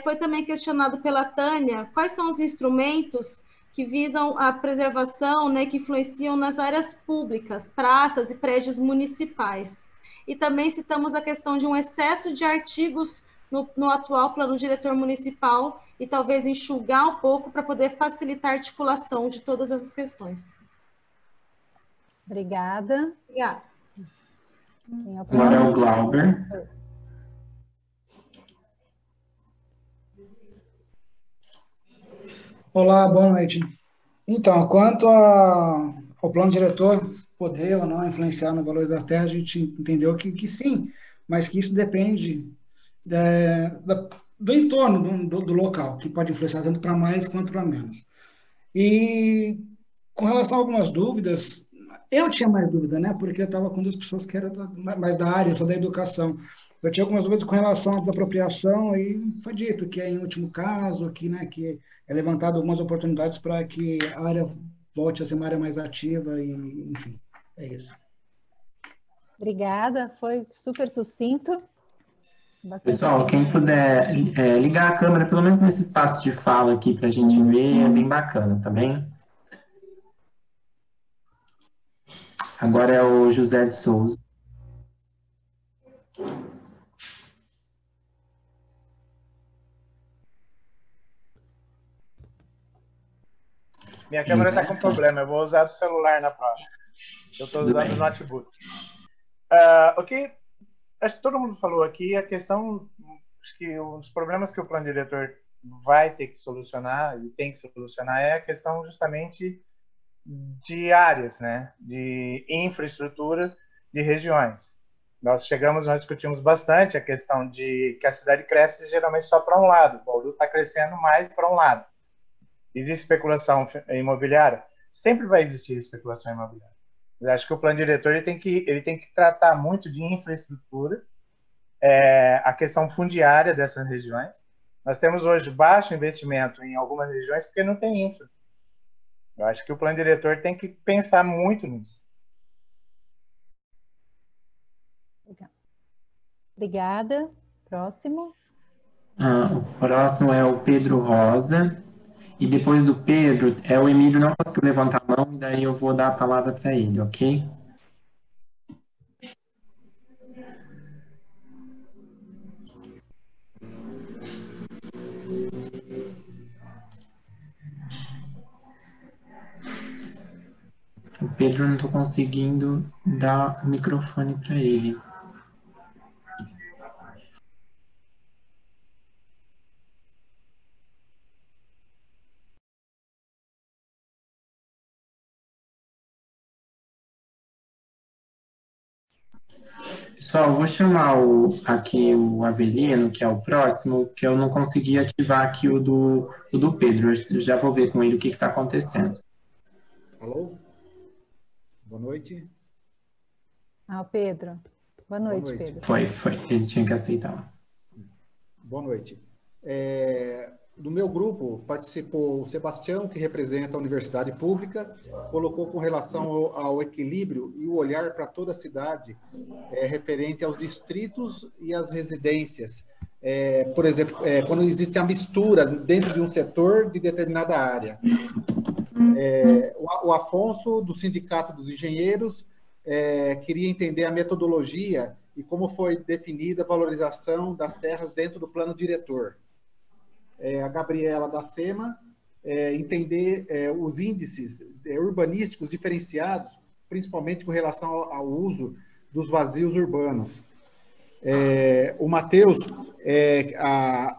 Foi também questionado pela Tânia quais são os instrumentos que visam a preservação, né, que influenciam nas áreas públicas, praças e prédios municipais. E também citamos a questão de um excesso de artigos no atual plano diretor municipal e talvez enxugar um pouco para poder facilitar a articulação de todas essas questões. Obrigada. Obrigada. Agora é o Glauber. Olá, boa noite. Então, quanto ao plano diretor poder ou não influenciar no valor das terras, a gente entendeu que sim, mas que isso depende do entorno do local, que pode influenciar tanto para mais quanto para menos. E com relação a algumas dúvidas, eu tinha mais dúvida, né? Porque eu estava com duas pessoas que eram mais da área, eu sou da educação. Eu tinha algumas dúvidas com relação à desapropriação e foi dito que em último caso, que é levantado algumas oportunidades para que a área volte a ser uma área mais ativa e, enfim, é isso. Obrigada, foi super sucinto. Pessoal, quem puder ligar a câmera, pelo menos nesse espaço de fala aqui para a gente ver, é bem bacana, tá bem? Agora é o José de Souza. Minha câmera está com problema, eu vou usar do celular na próxima. Eu estou usando o notebook. Acho que todo mundo falou aqui a questão, acho que os problemas que o plano diretor vai ter que solucionar e tem que solucionar é a questão justamente de áreas, né, de infraestrutura de regiões. Nós discutimos bastante a questão de que a cidade cresce geralmente só para um lado, o Bauru está crescendo mais para um lado. Existe especulação imobiliária? Sempre vai existir especulação imobiliária. Eu acho que o plano diretor ele tem que tratar muito de infraestrutura, a questão fundiária dessas regiões. Nós temos hoje baixo investimento em algumas regiões porque não tem infra. Eu acho que o plano diretor tem que pensar muito nisso. Obrigada. Próximo. O próximo é o Pedro Rosa. E depois do Pedro, o Emílio não conseguiu levantar a mão, e daí eu vou dar a palavra para ele, ok? O Pedro, não estou conseguindo dar o microfone para ele. Pessoal, eu vou chamar aqui o Avelino, que é o próximo, que eu não consegui ativar aqui o do Pedro. Eu já vou ver com ele o que está acontecendo. Alô? Boa noite. Ah, o Pedro. Boa noite, Boa noite. Pedro. Foi. Ele tinha que aceitar. Boa noite. Do meu grupo participou o Sebastião, que representa a Universidade Pública, colocou com relação ao equilíbrio e o olhar para toda a cidade, referente aos distritos e às residências. Por exemplo, quando existe a mistura dentro de um setor de determinada área. O Afonso, do Sindicato dos Engenheiros, queria entender a metodologia e como foi definida a valorização das terras dentro do plano diretor. A Gabriela da SEMA, entender os índices urbanísticos diferenciados, principalmente com relação ao uso dos vazios urbanos. O Matheus,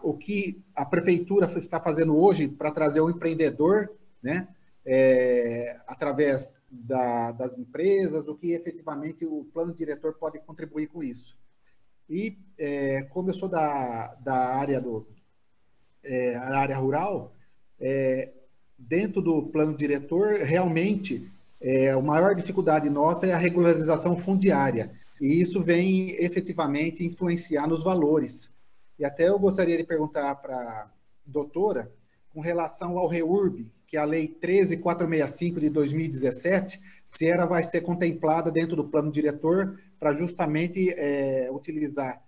o que a prefeitura está fazendo hoje para trazer o empreendedor, né, através das empresas, o que efetivamente o plano diretor pode contribuir com isso. E como eu sou da área a área rural, dentro do plano diretor, realmente, a maior dificuldade nossa é a regularização fundiária, e isso vem efetivamente influenciar nos valores. E até eu gostaria de perguntar para a doutora, com relação ao REURB, que é a Lei 13.465 de 2017, se ela vai ser contemplada dentro do plano diretor para justamente utilizar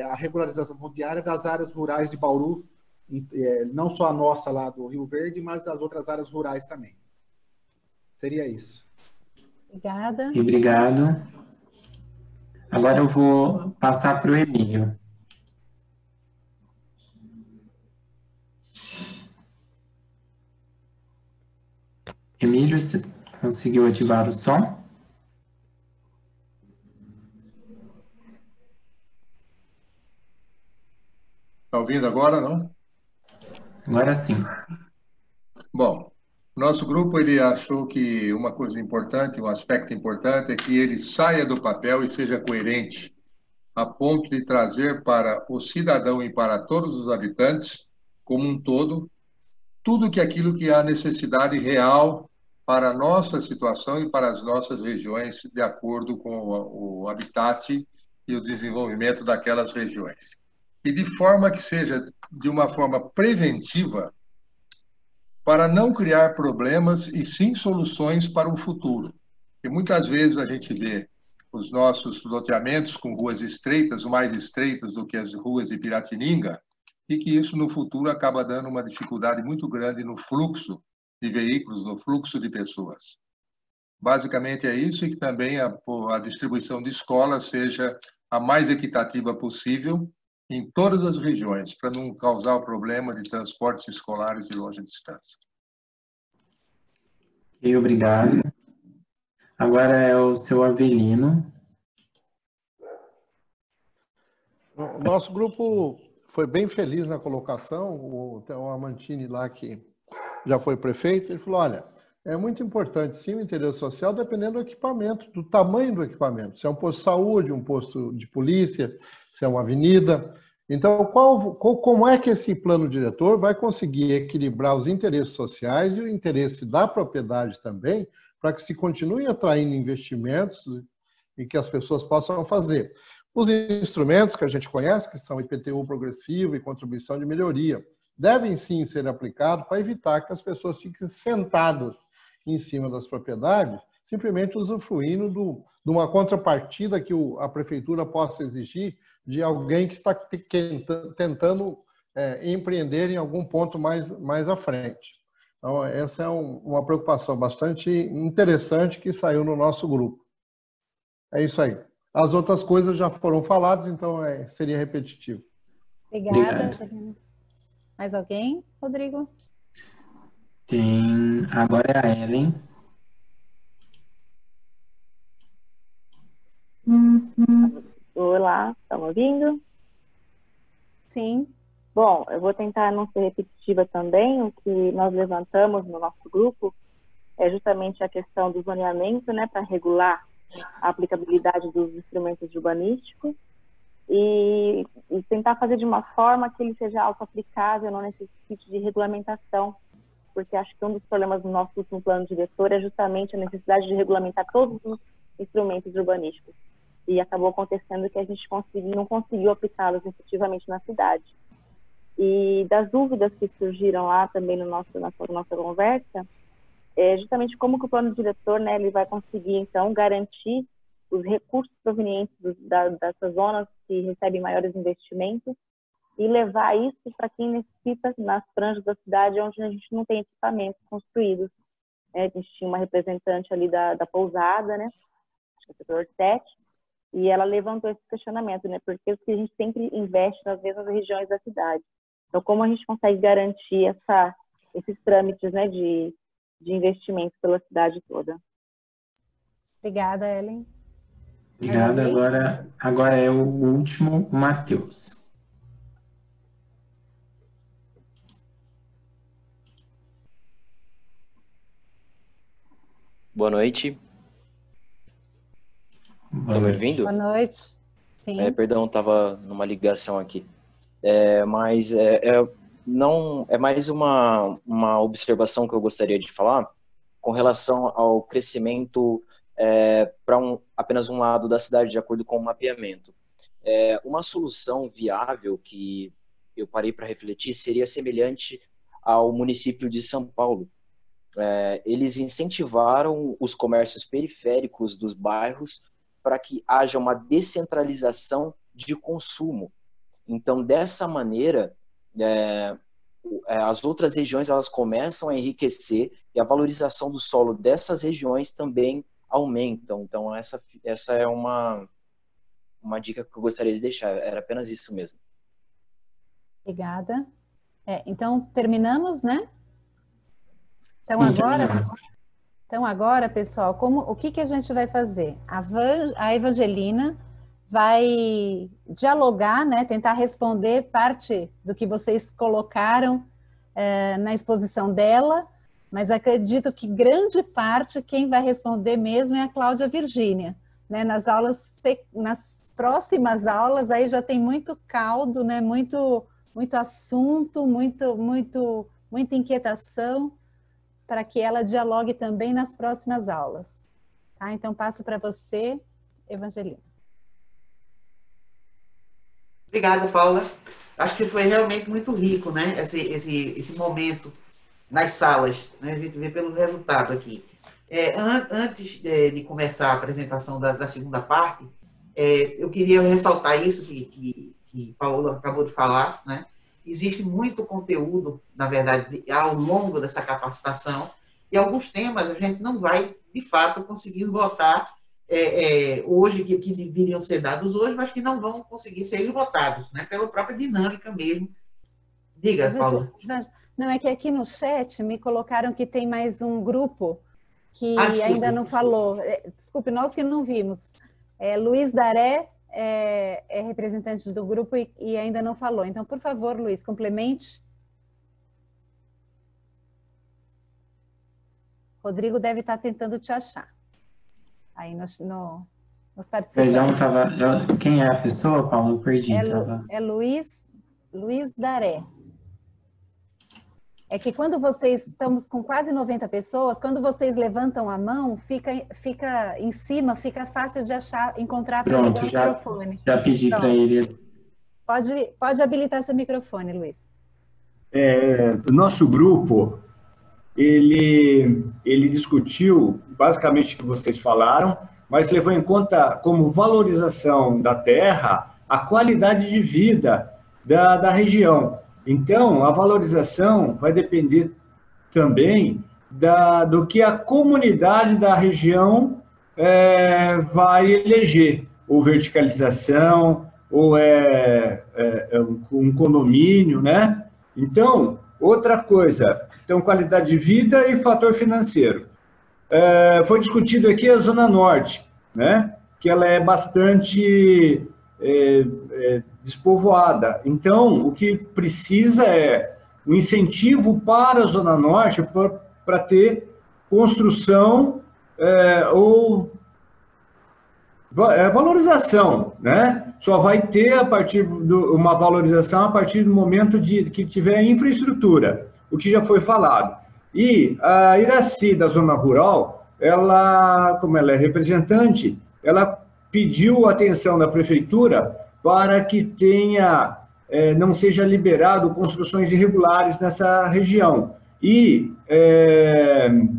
a regularização fundiária das áreas rurais de Bauru, não só a nossa lá do Rio Verde, mas as outras áreas rurais também. Seria isso. Obrigada. Obrigado. Agora eu vou passar para o Emílio. Emílio, você conseguiu ativar o som? Está ouvindo agora, não? Agora sim. Bom, nosso grupo ele achou que uma coisa importante, um aspecto importante é que ele saia do papel e seja coerente, a ponto de trazer para o cidadão e para todos os habitantes, como um todo, tudo aquilo que há necessidade real para a nossa situação e para as nossas regiões, de acordo com o habitat e o desenvolvimento daquelas regiões. E de forma que seja de uma forma preventiva, para não criar problemas e sim soluções para o futuro. E muitas vezes a gente vê os nossos loteamentos com ruas estreitas, mais estreitas do que as ruas de Piratininga, e que isso no futuro acaba dando uma dificuldade muito grande no fluxo de veículos, no fluxo de pessoas. Basicamente é isso, e que também a distribuição de escolas seja a mais equitativa possível em todas as regiões, para não causar o problema de transportes escolares de longa distância. Ok, obrigado. Agora é o seu Avelino. O nosso grupo foi bem feliz na colocação. Tem o Amantini lá, que já foi prefeito, ele falou, olha, é muito importante, sim, o interesse social, dependendo do equipamento, do tamanho do equipamento. Se é um posto de saúde, um posto de polícia, se é uma avenida. Então, como é que esse plano diretor vai conseguir equilibrar os interesses sociais e o interesse da propriedade também, para que se continue atraindo investimentos e que as pessoas possam fazer? Os instrumentos que a gente conhece, que são IPTU progressivo e contribuição de melhoria, devem sim ser aplicados para evitar que as pessoas fiquem sentadas em cima das propriedades, simplesmente usufruindo de uma contrapartida que a prefeitura possa exigir de alguém que está tentando empreender em algum ponto mais à frente. Então, essa é uma preocupação bastante interessante que saiu no nosso grupo. É isso aí. As outras coisas já foram faladas, então seria repetitivo. Obrigada. Mais alguém, Rodrigo? Agora é a Ellen. Olá, estão me ouvindo? Sim. Bom, eu vou tentar não ser repetitiva também. O que nós levantamos no nosso grupo é justamente a questão do zoneamento, né, para regular a aplicabilidade dos instrumentos urbanísticos e tentar fazer de uma forma que ele seja auto-aplicável, não necessite de regulamentação, porque acho que um dos problemas do nosso último plano diretor é justamente a necessidade de regulamentar todos os instrumentos urbanísticos. E acabou acontecendo que a gente não conseguiu aplicá-los efetivamente na cidade. E das dúvidas que surgiram lá também na nossa conversa, é justamente como que o plano diretor, né, ele vai conseguir, então, garantir os recursos provenientes dessas zonas que recebem maiores investimentos e levar isso para quem necessita nas franjas da cidade onde a gente não tem equipamentos construídos. A gente tinha uma representante ali da pousada, né, acho que é o setor 7, e ela levantou esse questionamento, né, porque a gente sempre investe nas mesmas regiões da cidade. Então, como a gente consegue garantir esses trâmites, né, de investimento pela cidade toda? Obrigada, Ellen. Obrigada. Agora é o último, o Matheus. Boa noite. Estão me ouvindo? Boa noite. Sim. Perdão, estava numa ligação aqui. Não, é mais uma observação que eu gostaria de falar com relação ao crescimento para apenas um lado da cidade, de acordo com o mapeamento. Uma solução viável que eu parei para refletir seria semelhante ao município de São Paulo. Eles incentivaram os comércios periféricos dos bairros para que haja uma descentralização de consumo. Então, dessa maneira, as outras regiões elas começam a enriquecer e a valorização do solo dessas regiões também aumentam. Então, essa é uma dica que eu gostaria de deixar. Era apenas isso mesmo. Obrigada. Então, terminamos, né? Então, agora, pessoal, o que a gente vai fazer? A Evangelina vai dialogar, né, tentar responder parte do que vocês colocaram na exposição dela, mas acredito que grande parte quem vai responder mesmo é a Cláudia Virgínia, né? Nas próximas aulas aí já tem muito caldo, né? Muito assunto, muita inquietação para que ela dialogue também nas próximas aulas. Tá? Então passo para você, Evangelina. Obrigada, Paula. Acho que foi realmente muito rico, né? Esse momento nas salas, né? A gente vê pelo resultado aqui. Antes de começar a apresentação da segunda parte, eu queria ressaltar isso que Paula acabou de falar, né? Existe muito conteúdo, na verdade, ao longo dessa capacitação, e alguns temas a gente não vai, de fato, conseguir esgotar hoje, que deveriam ser dados hoje, mas que não vão conseguir ser esgotados, né? Pela própria dinâmica mesmo. Diga, Paula. Não, é que aqui no chat me colocaram que tem mais um grupo que ainda não falou. Desculpe, nós que não vimos. Luiz Daré é representante do grupo e ainda não falou. Então, por favor, Luiz, complemente. Rodrigo deve estar tentando te achar. Aí nos participantes. Perdão, quem é a pessoa, Paulo? Eu perdi. Luiz Daré. É que quando estamos com quase 90 pessoas, quando vocês levantam a mão, fica em cima, fica fácil de encontrar para ligar o microfone. Já pedi para ele. Pode habilitar seu microfone, Luiz. O nosso grupo, ele discutiu basicamente o que vocês falaram, mas levou em conta como valorização da terra a qualidade de vida da região. Então, a valorização vai depender também do que a comunidade da região vai eleger, ou verticalização, ou um condomínio, né? Então, outra coisa, então, qualidade de vida e fator financeiro. Foi discutido aqui a Zona Norte, né? Que ela é bastante despovoada. Então, o que precisa é um incentivo para a Zona Norte para ter construção ou valorização, né? Só vai ter uma valorização a partir do momento que tiver infraestrutura, o que já foi falado. E a Iraci, da Zona Rural, ela, como ela é representante, ela pediu atenção da prefeitura para que não seja liberado construções irregulares nessa região. E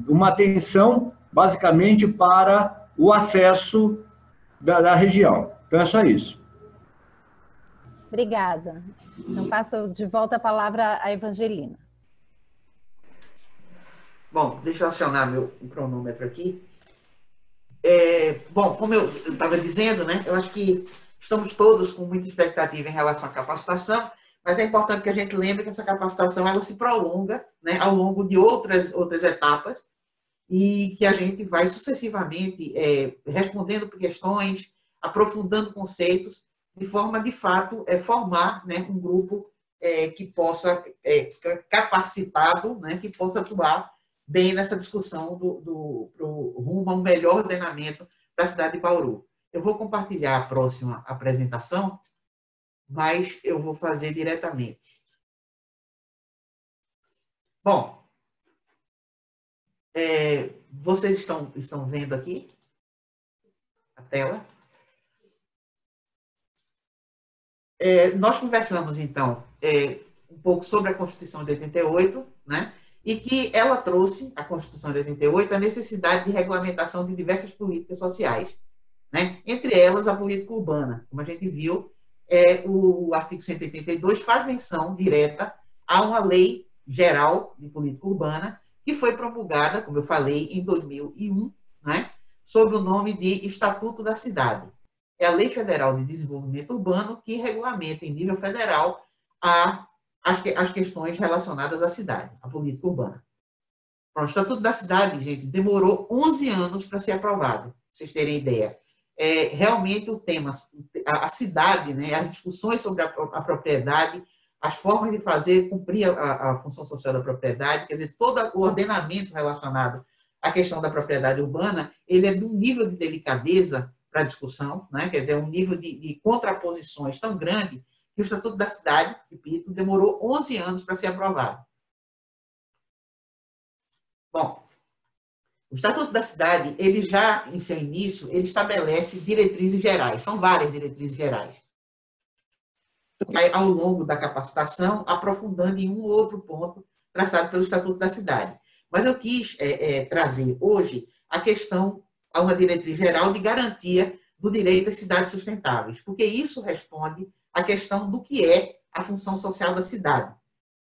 uma atenção, basicamente, para o acesso da região. Então, é só isso. Obrigada. Então, passo de volta a palavra à Evangelina. Bom, deixa eu acionar meu cronômetro aqui. Bom, como eu estava dizendo, né, eu acho que estamos todos com muita expectativa em relação à capacitação, mas é importante que a gente lembre que essa capacitação ela se prolonga, né, ao longo de outras etapas e que a gente vai sucessivamente respondendo por questões, aprofundando conceitos, de forma, de fato, formar, né, um grupo que possa, capacitado, né, que possa atuar bem nessa discussão rumo a um melhor ordenamento para a cidade de Bauru. Eu vou compartilhar a próxima apresentação, mas eu vou fazer diretamente. Bom, vocês estão vendo aqui a tela? Nós conversamos, então, um pouco sobre a Constituição de 88, né? E que ela trouxe, a Constituição de 88, a necessidade de regulamentação de diversas políticas sociais, né? Entre elas a política urbana. Como a gente viu, o artigo 182 faz menção direta a uma lei geral de política urbana que foi promulgada, como eu falei, em 2001, né? Sob o nome de Estatuto da Cidade. É a Lei Federal de Desenvolvimento Urbano que regulamenta em nível federal as questões relacionadas à cidade, à política urbana. O Estatuto da Cidade, gente, demorou 11 anos para ser aprovado, para vocês terem ideia. Realmente o tema, a cidade, né, as discussões sobre a propriedade, as formas de fazer cumprir a função social da propriedade, quer dizer, todo o ordenamento relacionado à questão da propriedade urbana, ele é de um nível de delicadeza para a discussão, né, quer dizer, um nível de contraposições tão grande que o Estatuto da Cidade, repito, demorou 11 anos para ser aprovado. Bom, o Estatuto da Cidade, ele já, em seu início, ele estabelece diretrizes gerais, são várias diretrizes gerais. Ao longo da capacitação, aprofundando em um ou outro ponto traçado pelo Estatuto da Cidade. Mas eu quis trazer hoje a questão, a uma diretriz geral de garantia do direito às cidades sustentáveis, porque isso responde à questão do que é a função social da cidade,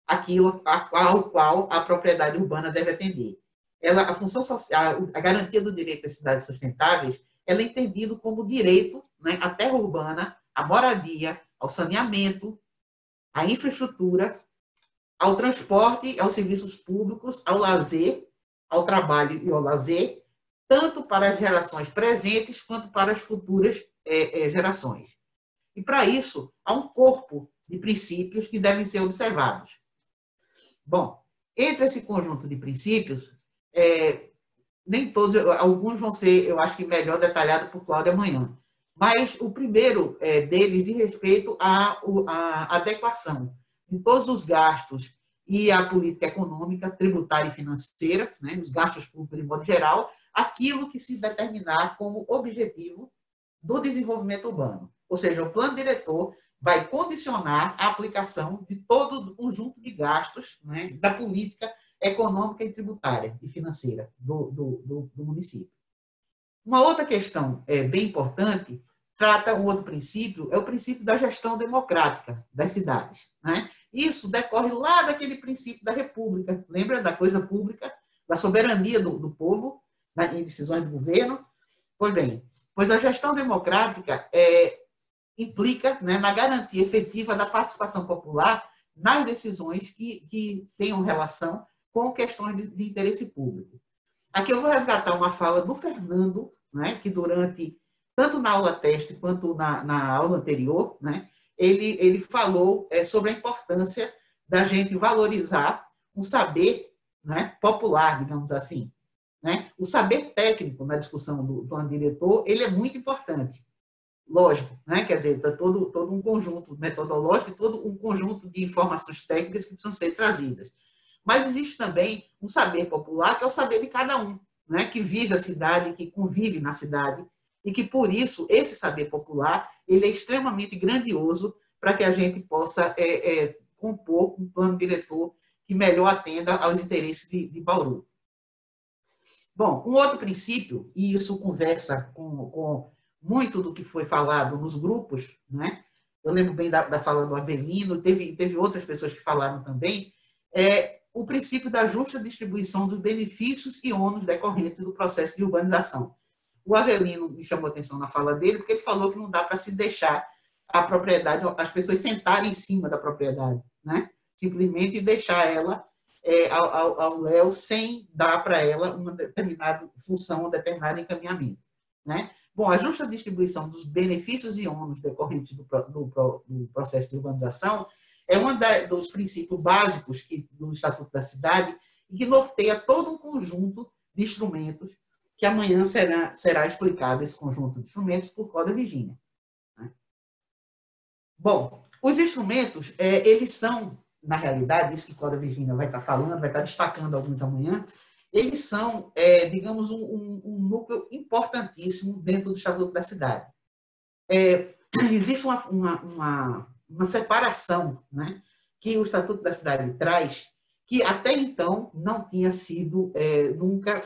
aquilo ao qual a propriedade urbana deve atender. A função social, a garantia do direito às cidades sustentáveis, ela é entendida como direito, né, à terra urbana, à moradia, ao saneamento, à infraestrutura, ao transporte, aos serviços públicos, ao lazer, ao trabalho e ao lazer, tanto para as gerações presentes quanto para as futuras gerações. E, para isso, há um corpo de princípios que devem ser observados. Bom, entre esse conjunto de princípios, nem todos, alguns vão ser, eu acho que melhor detalhado por Cláudia amanhã. Mas o primeiro deles diz respeito à adequação de todos os gastos e a política econômica, tributária e financeira, né, os gastos públicos de modo geral, aquilo que se determinar como objetivo do desenvolvimento urbano. Ou seja, o plano diretor vai condicionar a aplicação de todo o conjunto de gastos, né, da política econômica e tributária e financeira do município. Uma outra questão bem importante trata um outro princípio, é o princípio da gestão democrática das cidades, né? Isso decorre lá daquele princípio da república, lembra da coisa pública, da soberania do povo, em decisões do governo? Pois bem, pois a gestão democrática implica, né, na garantia efetiva da participação popular nas decisões que tenham relação com questões de interesse público. Aqui eu vou resgatar uma fala do Fernando, né, que durante tanto na aula teste quanto na aula anterior, né, ele falou sobre a importância da gente valorizar o saber, né, popular, digamos assim. Né? O saber técnico na discussão do plano diretor, ele é muito importante. Lógico, né? Quer dizer, todo um conjunto metodológico, todo um conjunto de informações técnicas que precisam ser trazidas. Mas existe também um saber popular, que é o saber de cada um, né? Que vive a cidade, que convive na cidade, e que, por isso, esse saber popular ele é extremamente grandioso para que a gente possa compor um plano diretor que melhor atenda aos interesses de Bauru. Bom, um outro princípio, e isso conversa com muito do que foi falado nos grupos, né? Eu lembro bem da fala do Avelino, teve outras pessoas que falaram também, é o princípio da justa distribuição dos benefícios e ônus decorrentes do processo de urbanização. O Avelino me chamou a atenção na fala dele, porque ele falou que não dá para se deixar a propriedade, as pessoas sentarem em cima da propriedade, né? Simplesmente deixar ela ao léu sem dar para ela uma determinada função, um determinado encaminhamento. Né? Bom, a justa distribuição dos benefícios e ônus decorrentes do processo de urbanização é um dos princípios básicos do Estatuto da Cidade e que norteia todo um conjunto de instrumentos que amanhã será explicado esse conjunto de instrumentos por Cláudia Virgínia. Né? Bom, os instrumentos, eles são, na realidade, isso que Cláudia Virgínia vai estar falando, vai estar destacando alguns amanhã, eles são, digamos, um núcleo importantíssimo dentro do Estatuto da Cidade. Existe uma separação, né, que o Estatuto da Cidade traz, que até então não tinha sido nunca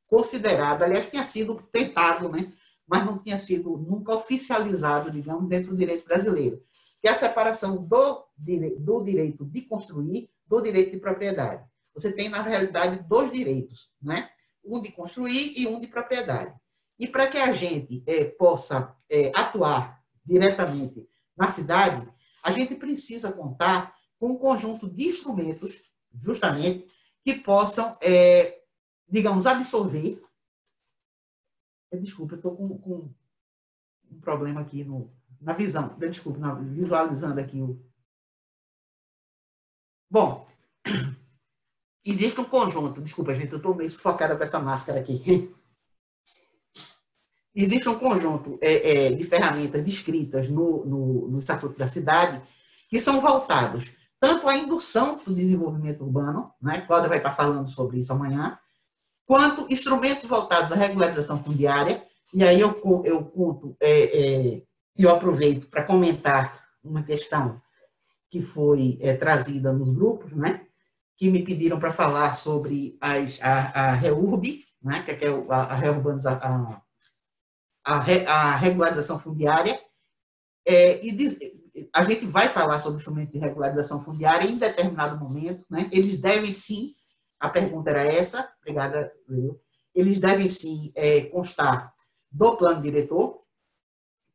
considerado, aliás, tinha sido tentado, né, mas não tinha sido nunca oficializado, digamos, dentro do direito brasileiro, que é a separação do direito de construir do direito de propriedade. Você tem, na realidade, dois direitos, né? Um de construir e um de propriedade. E para que a gente possa atuar diretamente na cidade, a gente precisa contar com um conjunto de instrumentos, justamente, que possam, digamos, absorver... Desculpa, eu estou com um problema aqui na visão. Desculpa, visualizando aqui o... Bom, existe um conjunto... Desculpa, gente, eu estou meio sufocada com essa máscara aqui. Existe um conjunto de ferramentas descritas no Estatuto da Cidade que são voltados tanto à indução do desenvolvimento urbano, né? Cláudia vai estar falando sobre isso amanhã, quanto instrumentos voltados à regularização fundiária. E aí eu conto, eu aproveito para comentar uma questão que foi trazida nos grupos, né? Que me pediram para falar sobre a REURB, né? Que é a regularização fundiária, e a gente vai falar sobre o instrumento de regularização fundiária em determinado momento, né? Eles devem sim, a pergunta era essa, obrigada, Leo, eles devem sim constar do plano diretor,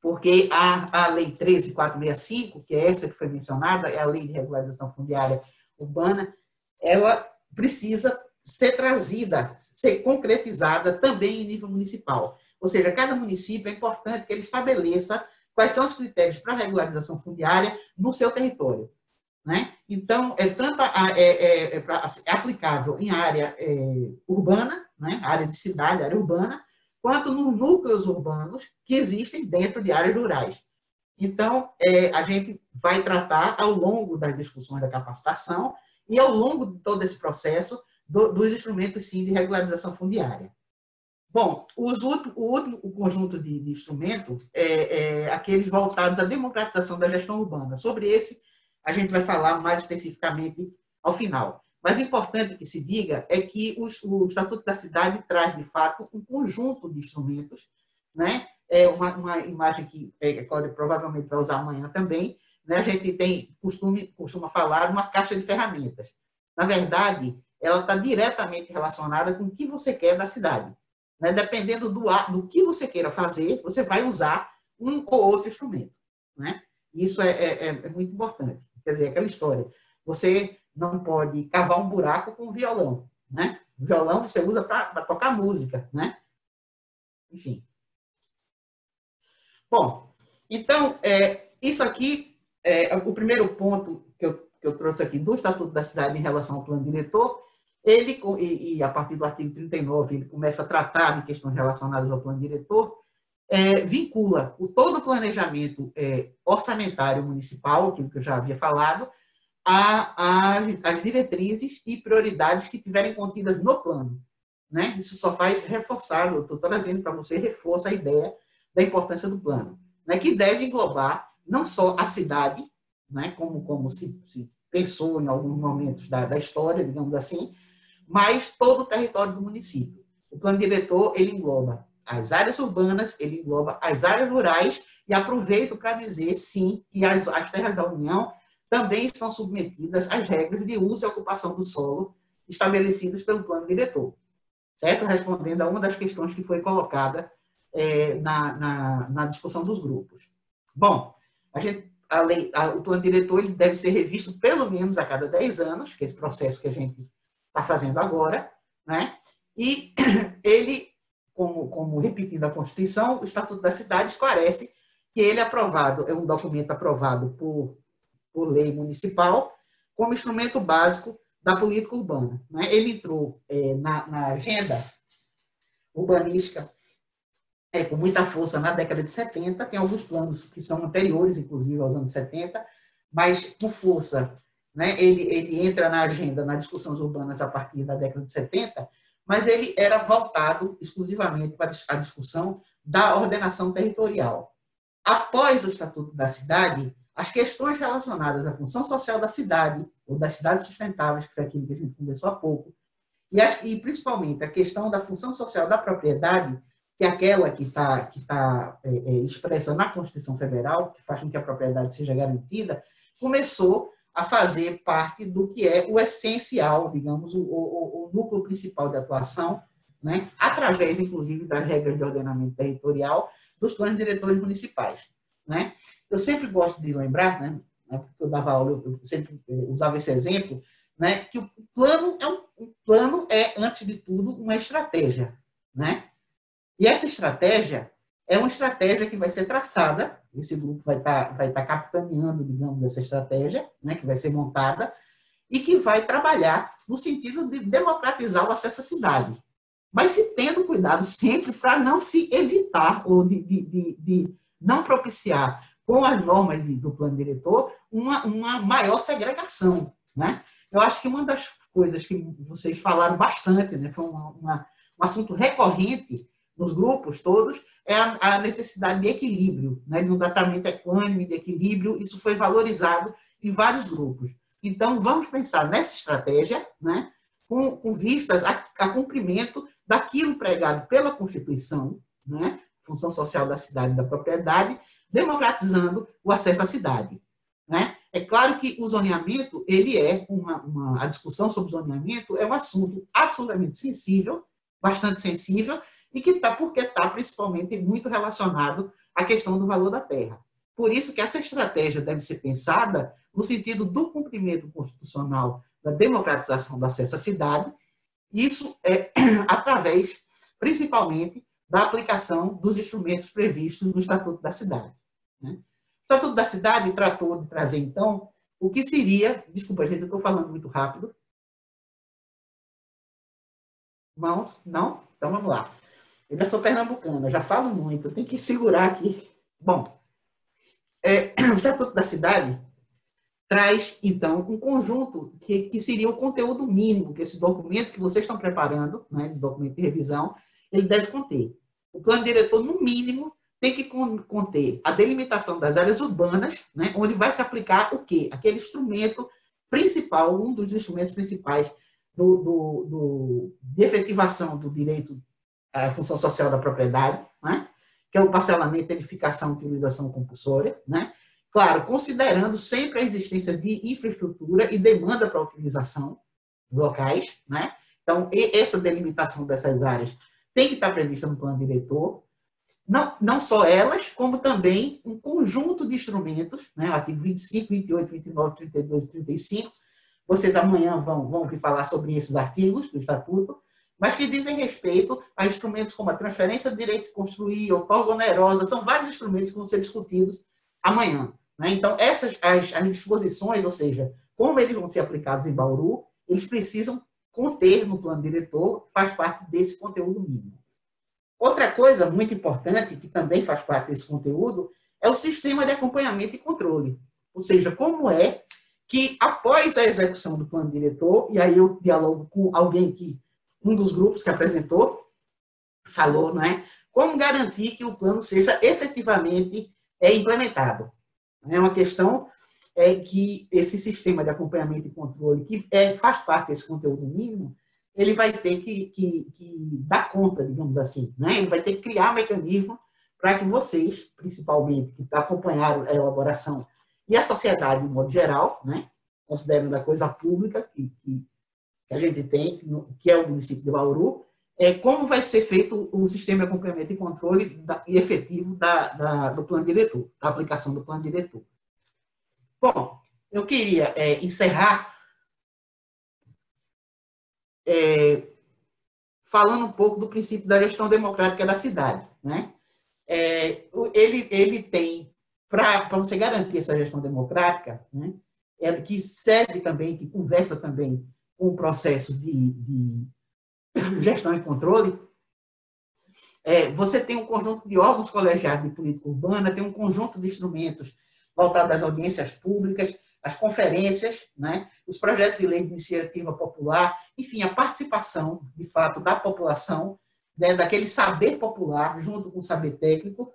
porque a Lei 13.465, que é essa que foi mencionada, é a Lei de Regularização Fundiária Urbana, ela precisa ser trazida, ser concretizada também em nível municipal. Ou seja, cada município é importante que ele estabeleça quais são os critérios para a regularização fundiária no seu território. Né? Então, é aplicável em área urbana, né? Área de cidade, área urbana, quanto nos núcleos urbanos que existem dentro de áreas rurais. Então, a gente vai tratar ao longo das discussões da capacitação e ao longo de todo esse processo dos instrumentos, sim, de regularização fundiária. Bom, o conjunto de instrumentos é aqueles voltados à democratização da gestão urbana. Sobre esse, a gente vai falar mais especificamente ao final. Mas o importante que se diga é que o Estatuto da Cidade traz, de fato, um conjunto de instrumentos, né? Uma imagem que a Cláudia provavelmente vai usar amanhã também, né? A gente costuma falar de uma caixa de ferramentas. Na verdade, ela está diretamente relacionada com o que você quer da cidade. Né? Dependendo do que você queira fazer, você vai usar um ou outro instrumento. Né? Isso é muito importante. Quer dizer, aquela história. Você não pode cavar um buraco com violão. Né? O violão você usa para tocar música. Né? Enfim. Bom, então, isso aqui o primeiro ponto que eu trouxe aqui do Estatuto da Cidade em relação ao plano diretor. Ele, e a partir do artigo 39, ele começa a tratar de questões relacionadas ao plano diretor, vincula todo o planejamento orçamentário municipal, aquilo que eu já havia falado, às diretrizes e prioridades que tiverem contidas no plano. Né? Isso só faz reforçar, eu estou trazendo para você, reforça a ideia da importância do plano, né? Que deve englobar não só a cidade, né? como se pensou em alguns momentos da história, digamos assim, mas todo o território do município. O plano diretor, ele engloba as áreas urbanas, ele engloba as áreas rurais, e aproveito para dizer, sim, que as terras da União também estão submetidas às regras de uso e ocupação do solo estabelecidas pelo plano diretor, certo? Respondendo a uma das questões que foi colocada na discussão dos grupos. Bom, o plano diretor ele deve ser revisto pelo menos a cada 10 anos, que é esse processo que a gente está fazendo agora, né? E ele, como repetindo a Constituição, o Estatuto da Cidade esclarece que ele é um documento aprovado por lei municipal como instrumento básico da política urbana. Né? Ele entrou na agenda urbanística com muita força na década de 70, tem alguns planos que são anteriores, inclusive, aos anos 70, mas com força, né? Ele entra na agenda, nas discussões urbanas a partir da década de 70, mas ele era voltado exclusivamente para a discussão da ordenação territorial. Após o Estatuto da Cidade, as questões relacionadas à função social da cidade, ou das cidades sustentáveis, que foi aquilo que a gente conversou há pouco, e principalmente a questão da função social da propriedade, que é aquela que está expressa na Constituição Federal, que faz com que a propriedade seja garantida, começou a fazer parte do que é o essencial, digamos, o núcleo principal de atuação, né, através, inclusive, das regras de ordenamento territorial dos planos diretores municipais. Né? Eu sempre gosto de lembrar, né, porque eu dava aula, eu sempre usava esse exemplo, né, que o plano é, antes de tudo, uma estratégia. Né? E essa estratégia é uma estratégia que vai ser traçada, esse grupo vai estar capitaneando, digamos, essa estratégia, né, que vai ser montada, e que vai trabalhar no sentido de democratizar o acesso à cidade. Mas se tendo cuidado sempre para não se evitar ou de não propiciar com as normas do plano diretor uma maior segregação. Né? Eu acho que uma das coisas que vocês falaram bastante, né, foi um assunto recorrente nos grupos todos, é a necessidade de equilíbrio, né, de um tratamento equânime, de equilíbrio. Isso foi valorizado em vários grupos. Então, vamos pensar nessa estratégia, né, com vistas a cumprimento daquilo pregado pela Constituição, né, função social da cidade e da propriedade, democratizando o acesso à cidade. Né? É claro que o zoneamento, a discussão sobre o zoneamento é um assunto absolutamente sensível, bastante sensível, e porque está principalmente muito relacionado à questão do valor da terra. Por isso que essa estratégia deve ser pensada no sentido do cumprimento constitucional da democratização do acesso à cidade, isso é através, principalmente, da aplicação dos instrumentos previstos no Estatuto da Cidade. Né? O Estatuto da Cidade tratou de trazer, então, o que seria... Desculpa, gente, eu estou falando muito rápido. Irmãos, não? Então, vamos lá. Eu já sou pernambucana, já falo muito, eu tenho que segurar aqui. Bom, o Estatuto da Cidade traz, então, um conjunto que seria o conteúdo mínimo que esse documento que vocês estão preparando, né, documento de revisão, ele deve conter. O plano diretor, no mínimo, tem que conter a delimitação das áreas urbanas, né, onde vai se aplicar o quê? Aquele instrumento principal, um dos instrumentos principais de efetivação do direito à função social da propriedade, né, que é o parcelamento, edificação e utilização compulsória, né? Claro, considerando sempre a existência de infraestrutura e demanda para a utilização locais, né? Então, essa delimitação dessas áreas tem que estar prevista no plano diretor. Não só elas, como também um conjunto de instrumentos, né? Artigo 25, 28, 29, 32 e 35. Vocês amanhã vão ouvir falar sobre esses artigos do Estatuto, mas que dizem respeito a instrumentos como a transferência de direito de construir, outorga onerosa, são vários instrumentos que vão ser discutidos amanhã. Né? Então, as disposições, ou seja, como eles vão ser aplicados em Bauru, eles precisam conter no plano diretor, faz parte desse conteúdo mínimo. Outra coisa muito importante, que também faz parte desse conteúdo, é o sistema de acompanhamento e controle. Ou seja, como é que, após a execução do plano diretor, e aí eu dialogo com alguém que, um dos grupos que apresentou, falou, não é? Como garantir que o plano seja efetivamente implementado. É uma questão que esse sistema de acompanhamento e controle, que faz parte desse conteúdo mínimo, ele vai ter que dar conta, digamos assim. Né? Ele vai ter que criar mecanismo para que vocês, principalmente, que acompanharam a elaboração, e a sociedade, de modo geral, né? Considerando a coisa pública que a gente tem, que é o município de Bauru, como vai ser feito o sistema de acompanhamento e controle e efetivo do plano diretor, da aplicação do plano diretor. Bom, eu queria encerrar falando um pouco do princípio da gestão democrática da cidade. Né? Ele tem, para você garantir essa gestão democrática, né, que serve também, que conversa também com o processo de gestão e controle, você tem um conjunto de órgãos colegiados de política urbana, tem um conjunto de instrumentos voltados às audiências públicas, as conferências, né, os projetos de lei de iniciativa popular, enfim, a participação, de fato, da população, né, daquele saber popular, junto com o saber técnico,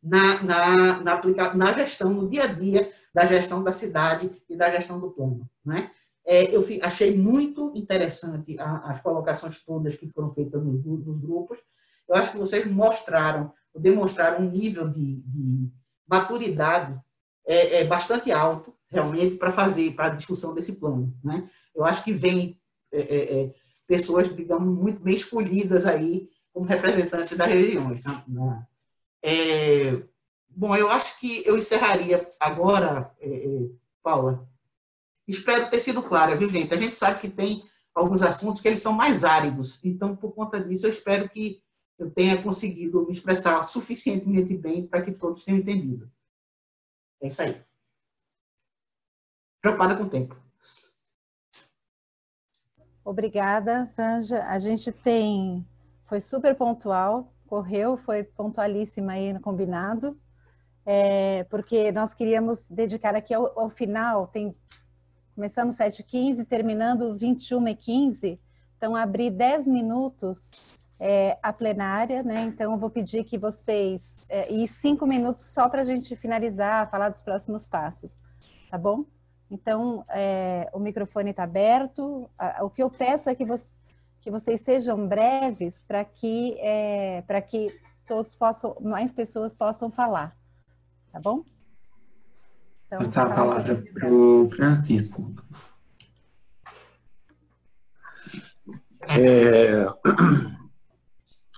na gestão, no dia a dia da gestão da cidade e da gestão do plano. Né? Eu achei muito interessante as colocações todas que foram feitas nos grupos. Eu acho que vocês demonstraram um nível de maturidade bastante alto, realmente, para a discussão desse plano. Né? Eu acho que vem pessoas, digamos, muito bem escolhidas aí como representantes das regiões. Bom, eu acho que eu encerraria agora, Paula. Espero ter sido clara, viu, gente? A gente sabe que tem alguns assuntos que eles são mais áridos, então, por conta disso, eu espero que eu tenha conseguido me expressar suficientemente bem para que todos tenham entendido. É isso aí. Preocupada com o tempo. Obrigada, Vanja. A gente foi super pontual, correu, foi pontualíssima aí no combinado, porque nós queríamos dedicar aqui ao final, começamos 7h15, terminando 21h15, então abrir 10 minutos a plenária, né? Então eu vou pedir que vocês, e 5 minutos só para a gente finalizar, falar dos próximos passos, tá bom? Então, o microfone está aberto, o que eu peço é que vocês sejam breves para que mais pessoas possam falar, tá bom? Então, passar a palavra para o Francisco.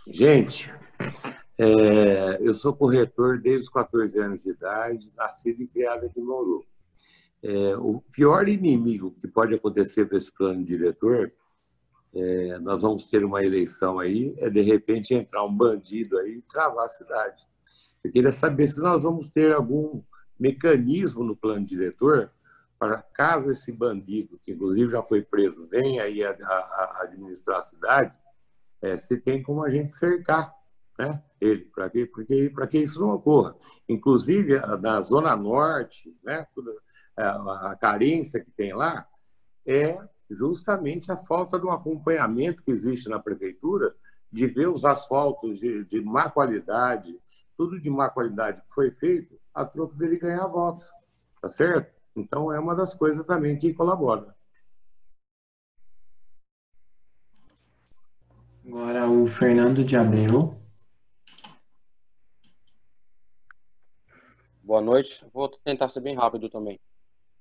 Gente, eu sou corretor desde os 14 anos de idade, nascido e criado aqui em Bauru. O pior inimigo que pode acontecer para esse plano diretor, nós vamos ter uma eleição aí, de repente entrar um bandido aí e travar a cidade. Eu queria saber se nós vamos ter algum mecanismo no plano diretor para, caso esse bandido, que inclusive já foi preso, venha aí a administrar a cidade, se tem como a gente cercar, né, ele, para que isso não ocorra. Inclusive, na Zona Norte, né, toda a carência que tem lá é justamente a falta de um acompanhamento que existe na prefeitura, de ver os asfaltos de má qualidade, tudo de má qualidade que foi feito, a troco dele ganhar voto, tá certo? Então, é uma das coisas também que colabora. Agora o Fernando de Abreu. Boa noite. Vou tentar ser bem rápido também.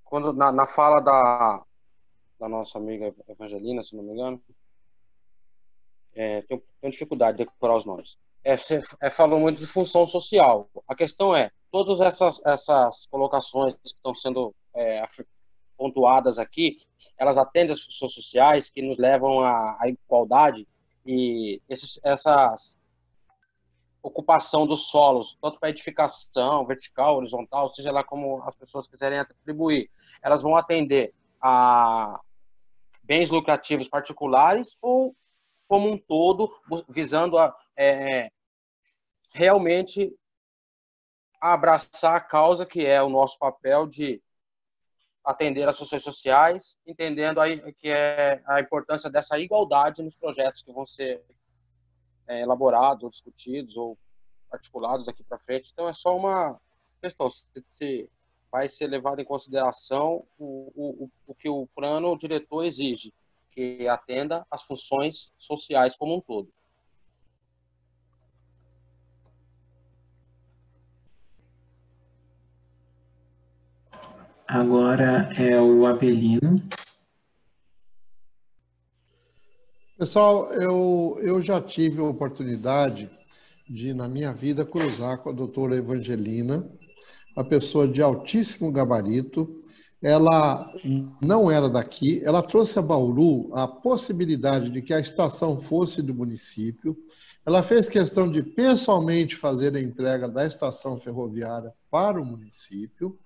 Quando na fala da nossa amiga Evangelina, se não me engano, tenho dificuldade de decorar os nomes. Você falou muito de função social. A questão é, todas essas colocações que estão sendo pontuadas aqui, elas atendem as funções sociais que nos levam à igualdade e essas ocupação dos solos, tanto para edificação, vertical, horizontal, seja lá como as pessoas quiserem atribuir, elas vão atender a bens lucrativos particulares ou como um todo, visando realmente abraçar a causa que é o nosso papel de atender as funções sociais, entendendo aí que é a importância dessa igualdade nos projetos que vão ser elaborados ou discutidos ou articulados daqui para frente. Então é só uma questão se vai ser levado em consideração o que o plano diretor exige, que atenda às funções sociais como um todo. Agora é o Avelino. Pessoal, eu já tive a oportunidade de, na minha vida, cruzar com a doutora Evangelina, uma pessoa de altíssimo gabarito. Ela não era daqui, ela trouxe a Bauru a possibilidade de que a estação fosse do município. Ela fez questão de pessoalmente fazer a entrega da estação ferroviária para o município.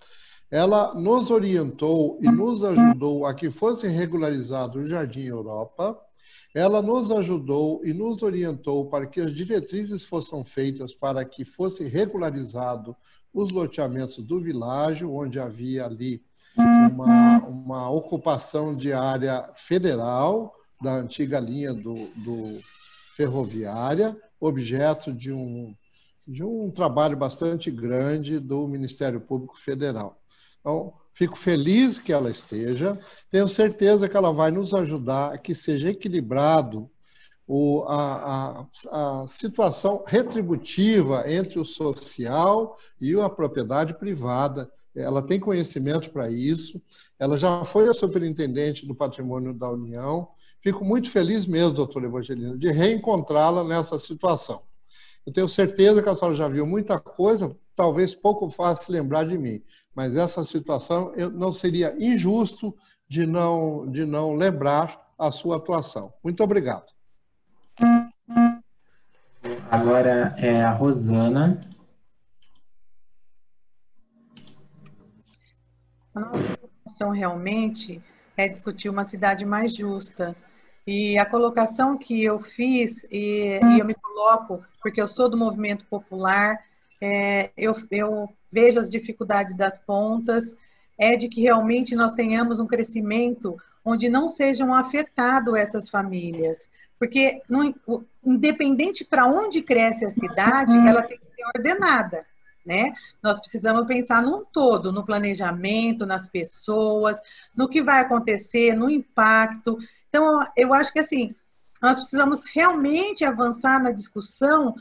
Ela nos orientou e nos ajudou a que fosse regularizado o Jardim Europa. Ela nos ajudou e nos orientou para que as diretrizes fossem feitas para que fosse regularizado os loteamentos do Világio, onde havia ali uma ocupação de área federal da antiga linha do ferroviária, objeto de um trabalho bastante grande do Ministério Público Federal. Então, fico feliz que ela esteja, tenho certeza que ela vai nos ajudar a que seja equilibrado a situação retributiva entre o social e a propriedade privada. Ela tem conhecimento para isso, ela já foi a superintendente do Patrimônio da União. Fico muito feliz mesmo, doutora Evangelina, de reencontrá-la nessa situação. Eu tenho certeza que a senhora já viu muita coisa, talvez pouco fácil lembrar de mim, mas essa situação não seria injusto de não lembrar a sua atuação. Muito obrigado. Agora é a Rosana. A nossa preocupação realmente é discutir uma cidade mais justa. E a colocação que eu fiz, e eu me coloco, porque eu sou do movimento popular, eu vejo as dificuldades das pontas, é de que realmente nós tenhamos um crescimento onde não sejam afetadas essas famílias. Porque, independente para onde cresce a cidade, ela tem que ser ordenada, né? Nós precisamos pensar num todo, no planejamento, nas pessoas, no que vai acontecer, no impacto. Então, eu acho que, assim, nós precisamos realmente avançar na discussão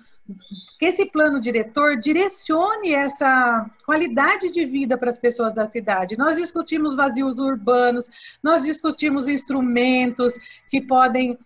que esse plano diretor direcione essa qualidade de vida para as pessoas da cidade. Nós discutimos vazios urbanos, nós discutimos instrumentos que podem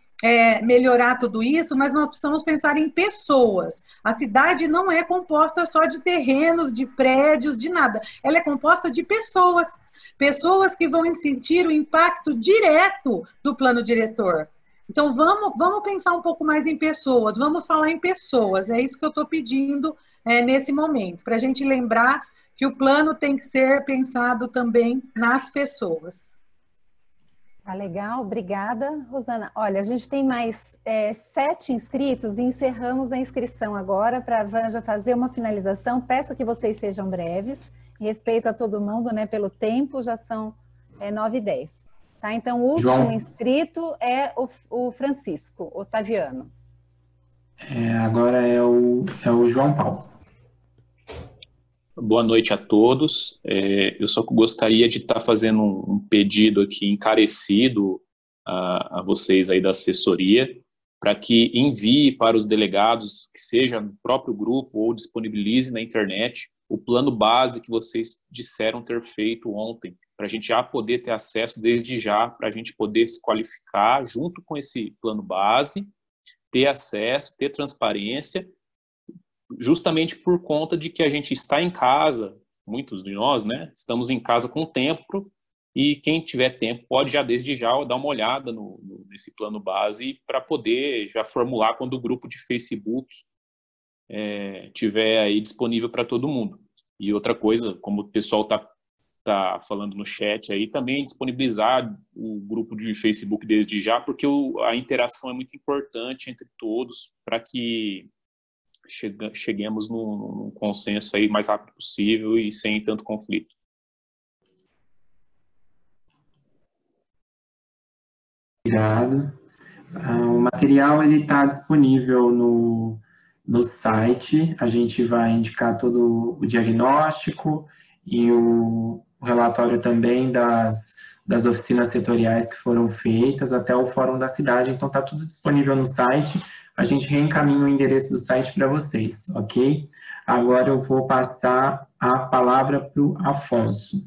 melhorar tudo isso, mas nós precisamos pensar em pessoas. A cidade não é composta só de terrenos, de prédios, de nada. Ela é composta de pessoas. Pessoas que vão sentir o impacto direto do plano diretor. Então, vamos pensar um pouco mais em pessoas, vamos falar em pessoas. É isso que eu estou pedindo nesse momento, para a gente lembrar que o plano tem que ser pensado também nas pessoas. Tá legal, obrigada, Rosana. Olha, a gente tem mais 7 inscritos e encerramos a inscrição agora para a Vanja fazer uma finalização. Peço que vocês sejam breves, respeito a todo mundo, né, pelo tempo, já são 9h10. Tá? Então, o último inscrito é o Francisco Otaviano. Agora é o João Paulo. Boa noite a todos. Eu só gostaria de estar fazendo um pedido aqui encarecido a vocês aí da assessoria, para que envie para os delegados, que seja no próprio grupo ou disponibilize na internet, o plano base que vocês disseram ter feito ontem, para a gente já poder ter acesso desde já, para a gente poder se qualificar junto com esse plano base, ter acesso, ter transparência, justamente por conta de que a gente está em casa, muitos de nós, né, estamos em casa com tempo e quem tiver tempo pode já desde já dar uma olhada nesse plano base para poder já formular quando o grupo de Facebook tiver aí disponível para todo mundo. E outra coisa, como o pessoal tá falando no chat aí, também disponibilizar o grupo de Facebook desde já, porque a interação é muito importante entre todos para que cheguemos num consenso aí mais rápido possível e sem tanto conflito. Obrigado. O material está disponível no site. A gente vai indicar todo o diagnóstico e o relatório também das oficinas setoriais que foram feitas até o Fórum da Cidade. Então, está tudo disponível no site. A gente reencaminha o endereço do site para vocês, ok? Agora eu vou passar a palavra para o Afonso.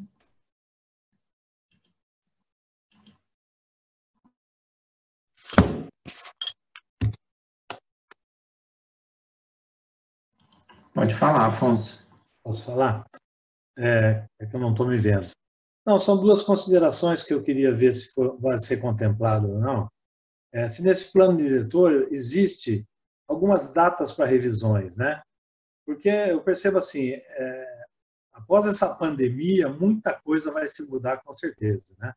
Pode falar, Afonso. Posso falar? É que eu não estou me vendo. Não, são duas considerações que eu queria ver se vai ser contemplado ou não. Se nesse plano diretor existe algumas datas para revisões, né? Porque eu percebo assim, após essa pandemia, muita coisa vai se mudar com certeza, né?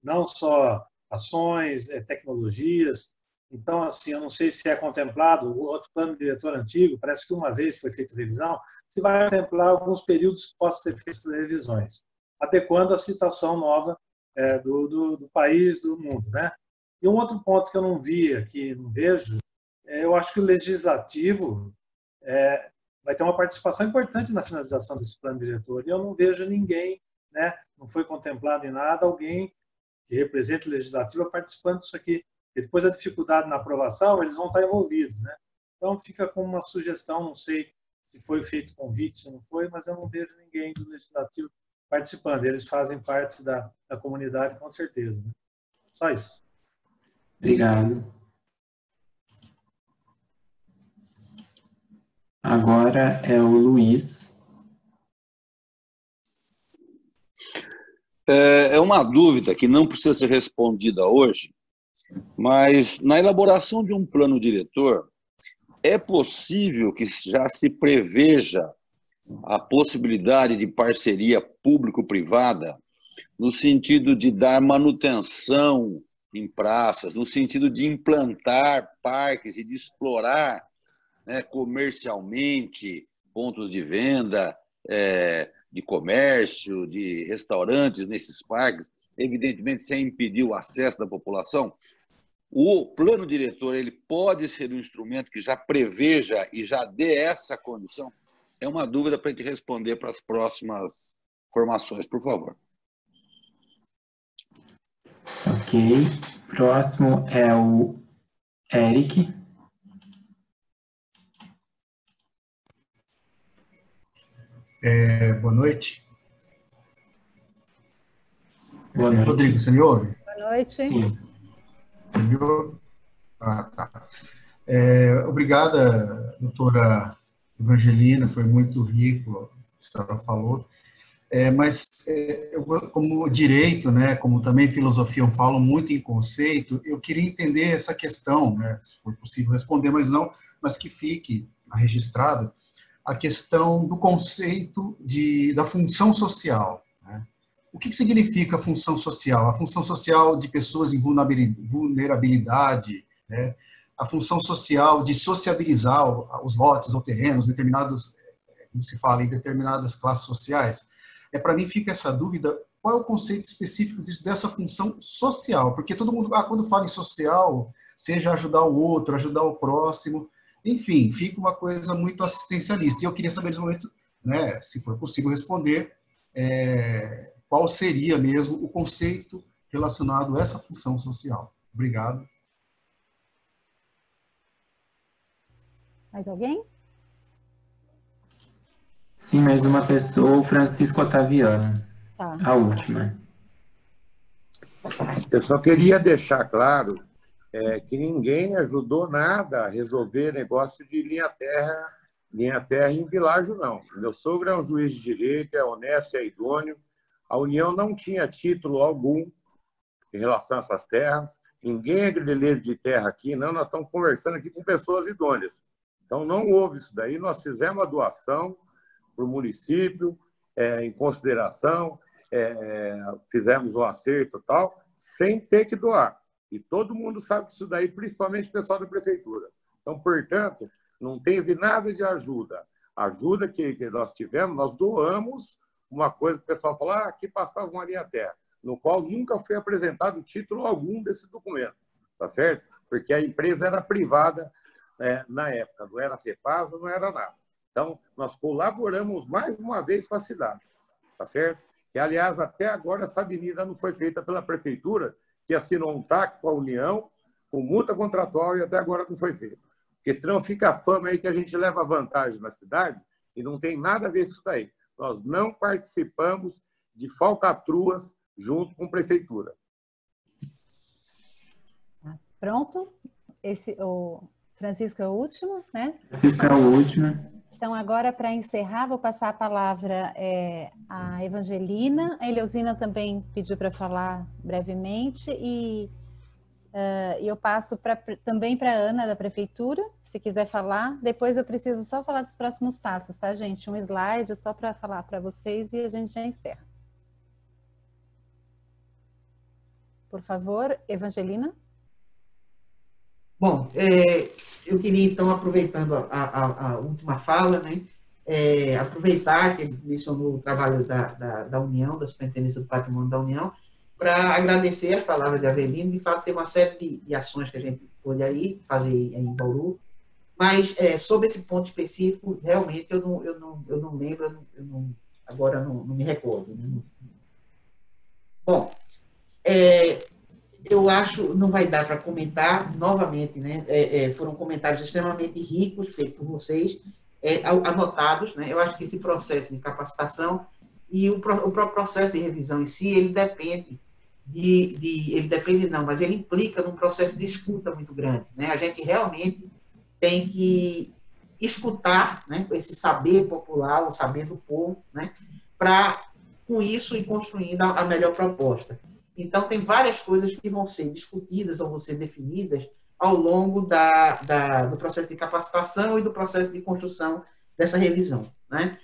Não só ações, tecnologias. Então, assim, eu não sei se é contemplado, o outro plano diretor antigo, parece que uma vez foi feita revisão, se vai contemplar alguns períodos que possam ser feitas revisões, adequando a situação nova do país, do mundo, né? E um outro ponto que eu não vi aqui, não vejo, eu acho que o legislativo vai ter uma participação importante na finalização desse plano diretor, e eu não vejo ninguém, né, não foi contemplado em nada, alguém que represente o legislativo participando disso aqui. E depois a dificuldade na aprovação, eles vão estar envolvidos, né? Então fica como uma sugestão, não sei se foi feito convite, se não foi, mas eu não vejo ninguém do legislativo participando. Eles fazem parte da comunidade, com certeza, né? Só isso. Obrigado. Agora é o Luiz. É uma dúvida que não precisa ser respondida hoje, mas na elaboração de um plano diretor, é possível que já se preveja a possibilidade de parceria público-privada no sentido de dar manutenção em praças, no sentido de implantar parques e de explorar, né, comercialmente pontos de venda, de comércio, de restaurantes nesses parques, evidentemente sem impedir o acesso da população? O plano diretor ele pode ser um instrumento que já preveja e já dê essa condição? É uma dúvida para a gente responder para as próximas formações, por favor. Ok. Próximo é o Eric. Boa noite. Boa noite. Rodrigo, você me ouve? Boa noite. Sim. Você me ouve? Ah, tá. Obrigada, doutora Evangelina, foi muito rico o que a senhora falou. Mas, eu, como direito, né, como também filosofia, eu falo muito em conceito, eu queria entender essa questão, né, se for possível responder, mas que fique registrado, a questão do conceito da função social. Né? O que significa a função social? A função social de pessoas em vulnerabilidade, né? A função social de sociabilizar os lotes ou terrenos, determinados, como se fala, em determinadas classes sociais. Para mim fica essa dúvida, qual é o conceito específico dessa função social? Porque todo mundo, quando fala em social, seja ajudar o outro, ajudar o próximo, enfim, fica uma coisa muito assistencialista. E eu queria saber, nesse momento, né, se for possível responder, qual seria mesmo o conceito relacionado a essa função social. Obrigado. Mais alguém? Sim, mais uma pessoa, o Francisco Otaviano. Tá. A última. Eu só queria deixar claro que ninguém ajudou nada a resolver negócio de linha-terra em Világio, não. Meu sogro é um juiz de direito, é honesto, é idôneo, A União não tinha título algum em relação a essas terras. Ninguém é grileiro de terra aqui, não. Nós estamos conversando aqui com pessoas idôneas. Então, não houve isso daí. Nós fizemos a doação para o município, em consideração, fizemos um acerto e tal, sem ter que doar. E todo mundo sabe disso daí, principalmente o pessoal da prefeitura. Então, portanto, não teve nada de ajuda. A ajuda que nós tivemos, nós doamos uma coisa que o pessoal falou, aqui passava uma linha terra, no qual nunca foi apresentado título algum desse documento, tá certo? Porque a empresa era privada na época, não era FEPASA, não era nada. Então, nós colaboramos mais uma vez com a cidade, tá certo? Que, aliás, até agora essa avenida não foi feita pela prefeitura, que assinou um TAC com a União, com multa contratual, e até agora não foi feito. Porque senão fica a fama aí que a gente leva vantagem na cidade e não tem nada a ver com isso daí. Nós não participamos de falcatruas junto com a prefeitura. Pronto? O Francisco é o último, né? Francisco é o último. Então, agora, para encerrar, vou passar a palavra à Evangelina. A Eleusina também pediu para falar brevemente. E eu passo também para a Ana, da Prefeitura, se quiser falar. Depois eu preciso só falar dos próximos passos, tá, gente? Um slide só para falar para vocês e a gente já encerra. Por favor, Evangelina. Bom, eu queria, então, aproveitando a última fala, né, aproveitar que ele mencionou o trabalho da União, da Superintendência do Patrimônio da União, para agradecer as palavras de Avelino. De fato, tem uma série de ações que a gente pôde aí fazer em Bauru, mas sobre esse ponto específico, realmente, eu não lembro, agora não me recordo. Né? Bom, eu acho não vai dar para comentar novamente, né? Foram comentários extremamente ricos feitos por vocês, anotados, né? Eu acho que esse processo de capacitação e o próprio processo de revisão em si, ele depende mas ele implica num processo de escuta muito grande, né? A gente realmente tem que escutar, né? Esse saber popular, o saber do povo, né? Para com isso ir construindo a melhor proposta. Então, tem várias coisas que vão ser discutidas ou vão ser definidas ao longo do processo de capacitação e do processo de construção dessa revisão. Né?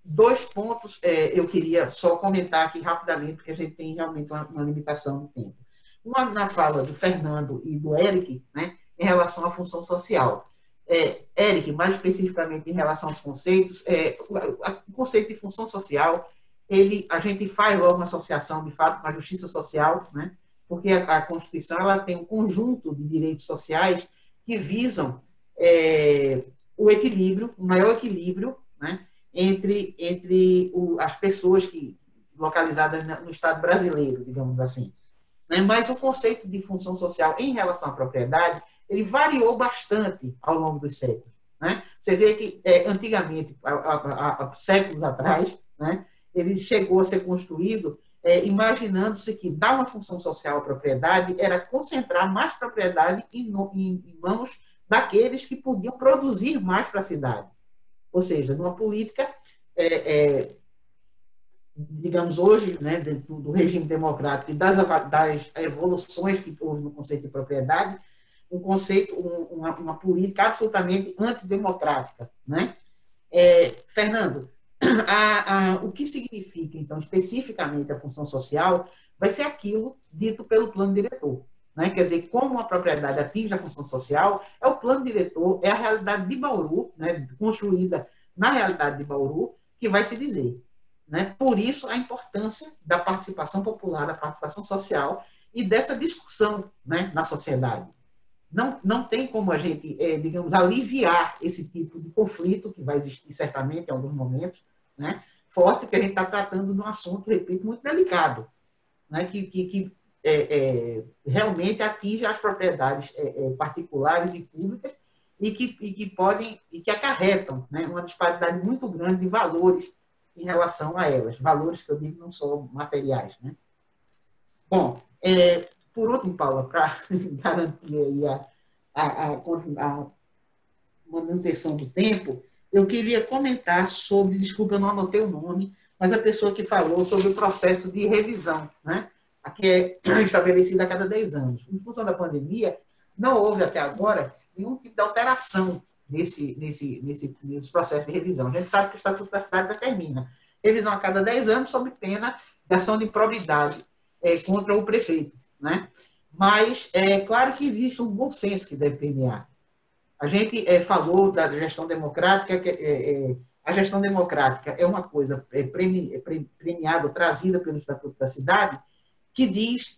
2 pontos eu queria só comentar aqui rapidamente, porque a gente tem realmente uma limitação de tempo. Uma na fala do Fernando e do Eric, né, em relação à função social. Eric, mais especificamente em relação aos conceitos, o conceito de função social, a gente faz logo uma associação, de fato, com a justiça social, né? Porque a Constituição ela tem um conjunto de direitos sociais que visam o equilíbrio, o maior equilíbrio, né? entre as pessoas localizadas no Estado brasileiro, digamos assim. Né? Mas o conceito de função social em relação à propriedade, ele variou bastante ao longo dos séculos. Né? Você vê que, antigamente, há séculos atrás, né? Ele chegou a ser construído imaginando-se que dar uma função social à propriedade era concentrar mais propriedade em mãos daqueles que podiam produzir mais para a cidade. Ou seja, numa política, digamos hoje, né, dentro do regime democrático e das evoluções que houve no conceito de propriedade, uma política absolutamente antidemocrática. Né? Fernando, o que significa, então, especificamente a função social, vai ser aquilo dito pelo plano diretor. Né? Quer dizer, como a propriedade atinge a função social, é o plano diretor, é a realidade de Bauru, né, construída na realidade de Bauru, que vai se dizer. Né? Por isso, a importância da participação popular, da participação social e dessa discussão, né, na sociedade. Não tem como a gente, digamos, aliviar esse tipo de conflito, que vai existir certamente em alguns momentos, né, forte, que a gente está tratando de um assunto, repito, muito delicado, né, que realmente atinge as propriedades particulares e públicas e que acarretam, né, uma disparidade muito grande de valores em relação a elas, valores que eu digo não só materiais. Né? Bom, por último, Paula, para garantir aí a manutenção do tempo, eu queria comentar sobre, desculpa, eu não anotei o nome, mas a pessoa que falou sobre o processo de revisão, né? Que é estabelecido a cada 10 anos. Em função da pandemia, não houve até agora nenhum tipo de alteração nesse processo de revisão. A gente sabe que o Estatuto da Cidade determina revisão a cada 10 anos sob pena de ação de improbidade contra o prefeito, né? Mas é claro que existe um bom senso que deve permear. A gente falou da gestão democrática, a gestão democrática é uma coisa premiada, trazida pelo Estatuto da Cidade, que diz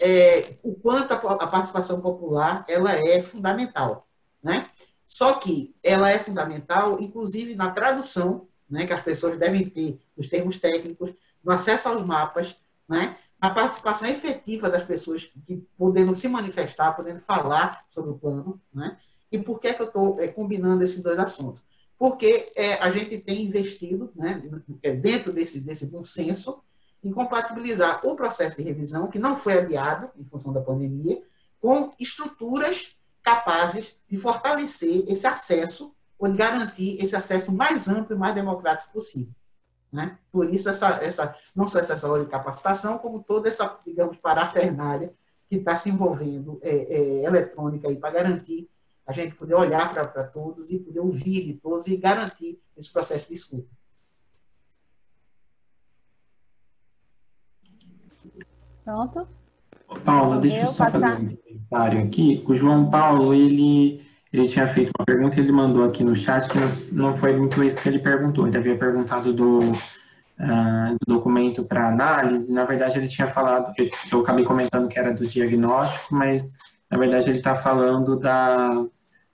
o quanto a participação popular ela é fundamental, né? Só que ela é fundamental, inclusive na tradução, né, que as pessoas devem ter os termos técnicos, no acesso aos mapas, né, na participação efetiva das pessoas que podendo se manifestar, podendo falar sobre o plano, né? E por que eu estou combinando esses dois assuntos? Porque a gente tem investido, né, dentro desse bom senso, em compatibilizar o processo de revisão, que não foi adiado em função da pandemia, com estruturas capazes de fortalecer esse acesso, ou de garantir esse acesso mais amplo e mais democrático possível, né? Por isso, não só essa aula de capacitação, como toda essa, digamos, parafernália que está se envolvendo eletrônica para garantir a gente poder olhar para todos e poder ouvir de todos e garantir esse processo de escuta. Pronto? Paula, deixa eu só fazer um comentário aqui. O João Paulo, ele tinha feito uma pergunta e ele mandou aqui no chat que não foi muito isso que ele perguntou. Ele havia perguntado do documento para análise. Na verdade, ele tinha falado, eu acabei comentando que era do diagnóstico, mas na verdade ele está falando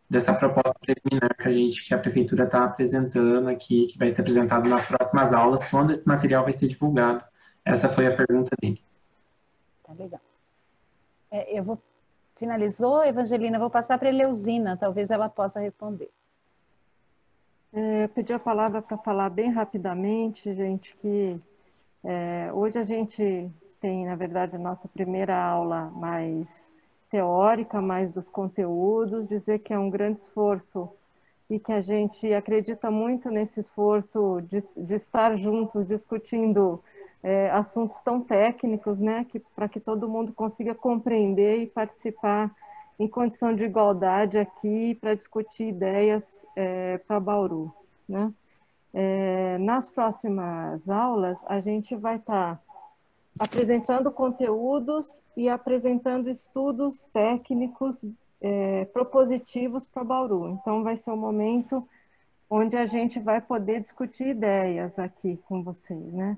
dessa proposta preliminar que a prefeitura está apresentando aqui, que vai ser apresentado nas próximas aulas, quando esse material vai ser divulgado. Essa foi a pergunta dele. Tá legal. Finalizou, Evangelina? Eu vou passar para a Eleusina, talvez ela possa responder. Eu pedi a palavra para falar bem rapidamente, gente, que hoje a gente tem, na verdade, a nossa primeira aula mais teórica, mais dos conteúdos, dizer que é um grande esforço e que a gente acredita muito nesse esforço de estar juntos discutindo assuntos tão técnicos, né, para que todo mundo consiga compreender e participar em condição de igualdade aqui para discutir ideias para Bauru, né? Nas próximas aulas, a gente vai estar apresentando conteúdos e apresentando estudos técnicos propositivos para Bauru. Então, vai ser um momento onde a gente vai poder discutir ideias aqui com vocês, né?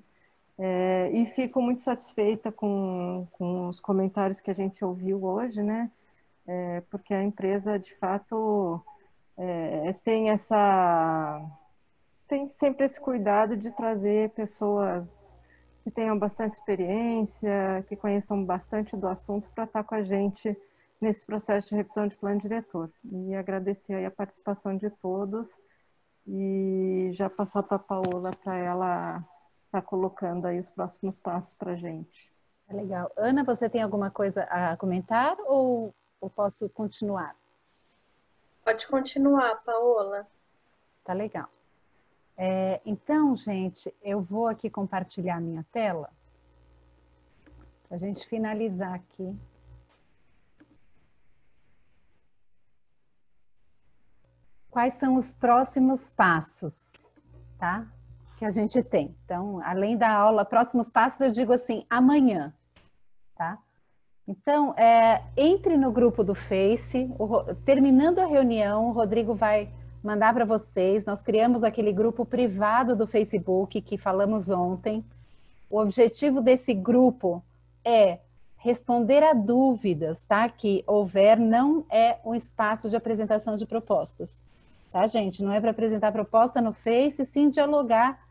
E fico muito satisfeita com os comentários que a gente ouviu hoje, né? Porque a empresa, de fato, tem sempre esse cuidado de trazer pessoas que tenham bastante experiência, que conheçam bastante do assunto para estar com a gente nesse processo de revisão de plano diretor. E agradecer aí a participação de todos e já passar para a Paola para ela estar colocando aí os próximos passos para a gente. Legal. Ana, você tem alguma coisa a comentar ou posso continuar? Pode continuar, Paola. Tá legal. Então, gente, eu vou aqui compartilhar minha tela para a gente finalizar aqui. Quais são os próximos passos, tá? Que a gente tem. Então, além da aula, próximos passos, eu digo assim, amanhã, tá? Então, entre no grupo do Face, terminando a reunião, o Rodrigo vai mandar para vocês. Nós criamos aquele grupo privado do Facebook que falamos ontem. O objetivo desse grupo é responder a dúvidas, tá? Que houver, não é um espaço de apresentação de propostas, tá, gente? Não é para apresentar proposta no Face, sim dialogar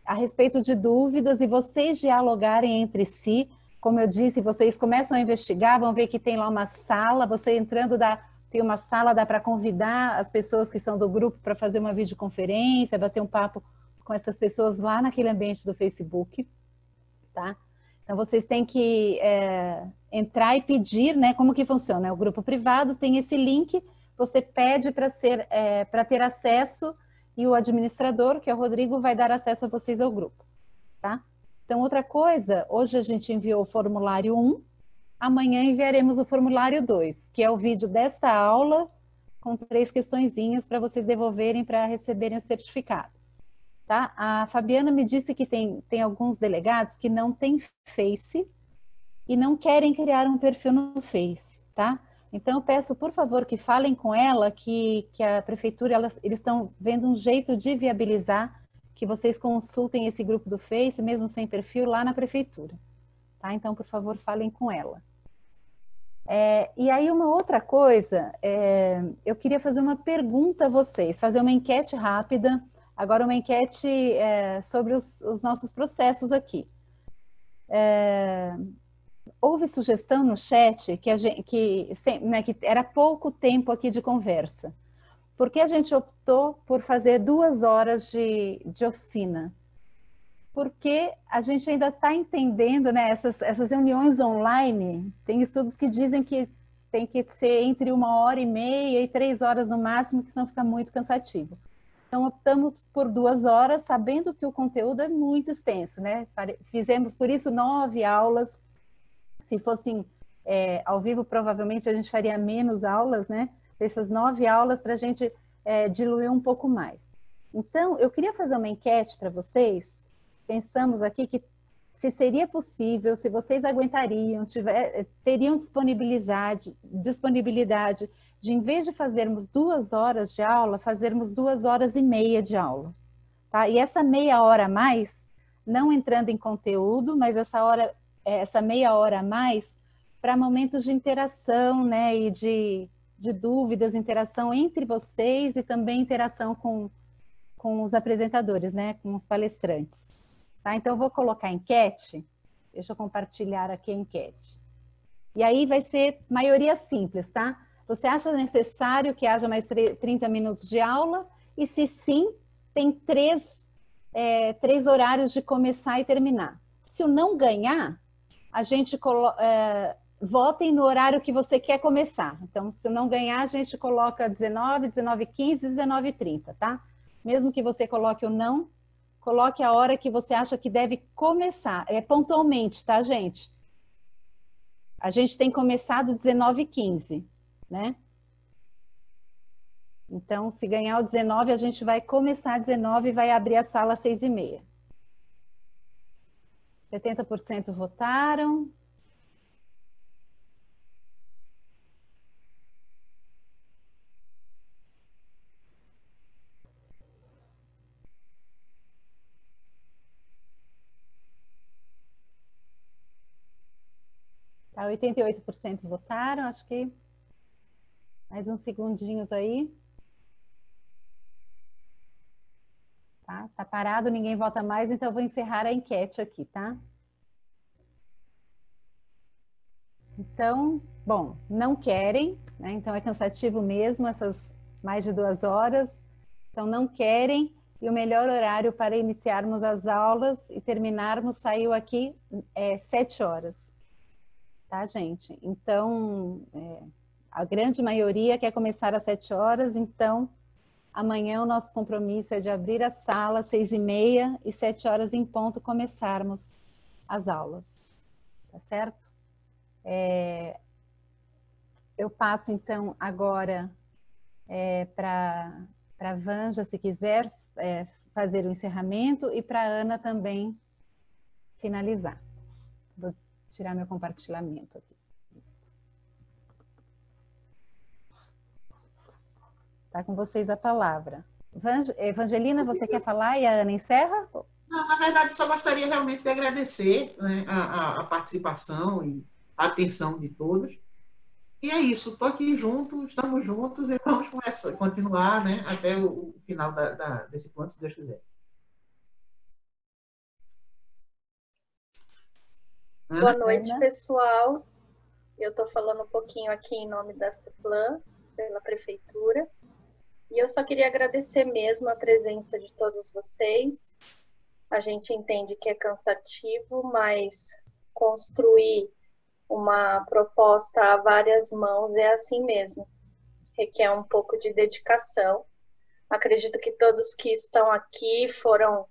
a respeito de dúvidas e vocês dialogarem entre si. Como eu disse, vocês começam a investigar, vão ver que tem lá uma sala, você entrando, tem uma sala, dá para convidar as pessoas que são do grupo para fazer uma videoconferência, bater um papo com essas pessoas lá naquele ambiente do Facebook, tá? Então, vocês têm que entrar e pedir, né? Como que funciona? O grupo privado tem esse link, você pede para ter acesso e o administrador, que é o Rodrigo, vai dar acesso a vocês ao grupo, tá? Então, outra coisa, hoje a gente enviou o formulário 1, amanhã enviaremos o formulário 2, que é o vídeo desta aula, com 3 questõezinhas para vocês devolverem para receberem o certificado. Tá? A Fabiana me disse que tem alguns delegados que não têm Face e não querem criar um perfil no Face, tá? Então, eu peço, por favor, que falem com ela que a prefeitura, eles estão vendo um jeito de viabilizar que vocês consultem esse grupo do Face, mesmo sem perfil, lá na prefeitura. Tá? Então, por favor, falem com ela. E aí, uma outra coisa, eu queria fazer uma pergunta a vocês, fazer uma enquete rápida, agora uma enquete sobre os nossos processos aqui. Houve sugestão no chat que era pouco tempo aqui de conversa. Por que a gente optou por fazer 2 horas de oficina? Porque a gente ainda está entendendo, né, essas reuniões online, tem estudos que dizem que tem que ser entre 1h30 e 3 horas no máximo, que senão fica muito cansativo. Então, optamos por 2 horas, sabendo que o conteúdo é muito extenso, né? Fizemos, por isso, 9 aulas. Se fossem ao vivo, provavelmente a gente faria menos aulas, né? Essas 9 aulas para a gente diluir um pouco mais. Então, eu queria fazer uma enquete para vocês. Pensamos aqui que se seria possível, se vocês aguentariam, teriam disponibilidade de, em vez de fazermos 2 horas de aula, fazermos 2h30 de aula. Tá? E essa meia hora a mais, não entrando em conteúdo, mas essa meia hora a mais para momentos de interação, né, e de dúvidas, interação entre vocês e também interação com os apresentadores, né, com os palestrantes. Tá? Então, eu vou colocar a enquete, deixa eu compartilhar aqui a enquete. E aí vai ser maioria simples, tá? Você acha necessário que haja mais 30 minutos de aula? E se sim, tem 3 horários de começar e terminar. Se o não ganhar, a gente votem no horário que você quer começar. Então, se não ganhar, a gente coloca 19, 19h15, 19h30, tá? Mesmo que você coloque o não, coloque a hora que você acha que deve começar. Pontualmente, tá, gente? A gente tem começado 19h15, né? Então, se ganhar o 19, a gente vai começar 19 e vai abrir a sala às 6h30. 70% votaram. Tá, 88% votaram, acho que mais uns segundinhos aí. Tá parado, ninguém vota mais, então eu vou encerrar a enquete aqui, tá? Então, bom, não querem, né? Então é cansativo mesmo, essas mais de 2 horas. Então não querem, e o melhor horário para iniciarmos as aulas e terminarmos saiu aqui 7 horas. Tá, gente? Então, a grande maioria quer começar às 7 horas, então amanhã o nosso compromisso é de abrir a sala às 6h30 e 7 horas em ponto começarmos as aulas. Tá certo? Eu passo então agora para a Vanja, se quiser fazer o encerramento, e para a Ana também finalizar. Vou tirar meu compartilhamento aqui. Tá com vocês a palavra. Evangelina, você quer falar e a Ana encerra? Não, na verdade, só gostaria realmente de agradecer, né, a participação e a atenção de todos. E é isso, estou aqui junto, estamos juntos e vamos continuar, né, até o final desse plano, se Deus quiser. Boa noite, pessoal. Eu estou falando um pouquinho aqui em nome da CEPLAN, pela Prefeitura. E eu só queria agradecer mesmo a presença de todos vocês. A gente entende que é cansativo, mas construir uma proposta a várias mãos é assim mesmo. Requer um pouco de dedicação. Acredito que todos que estão aqui foram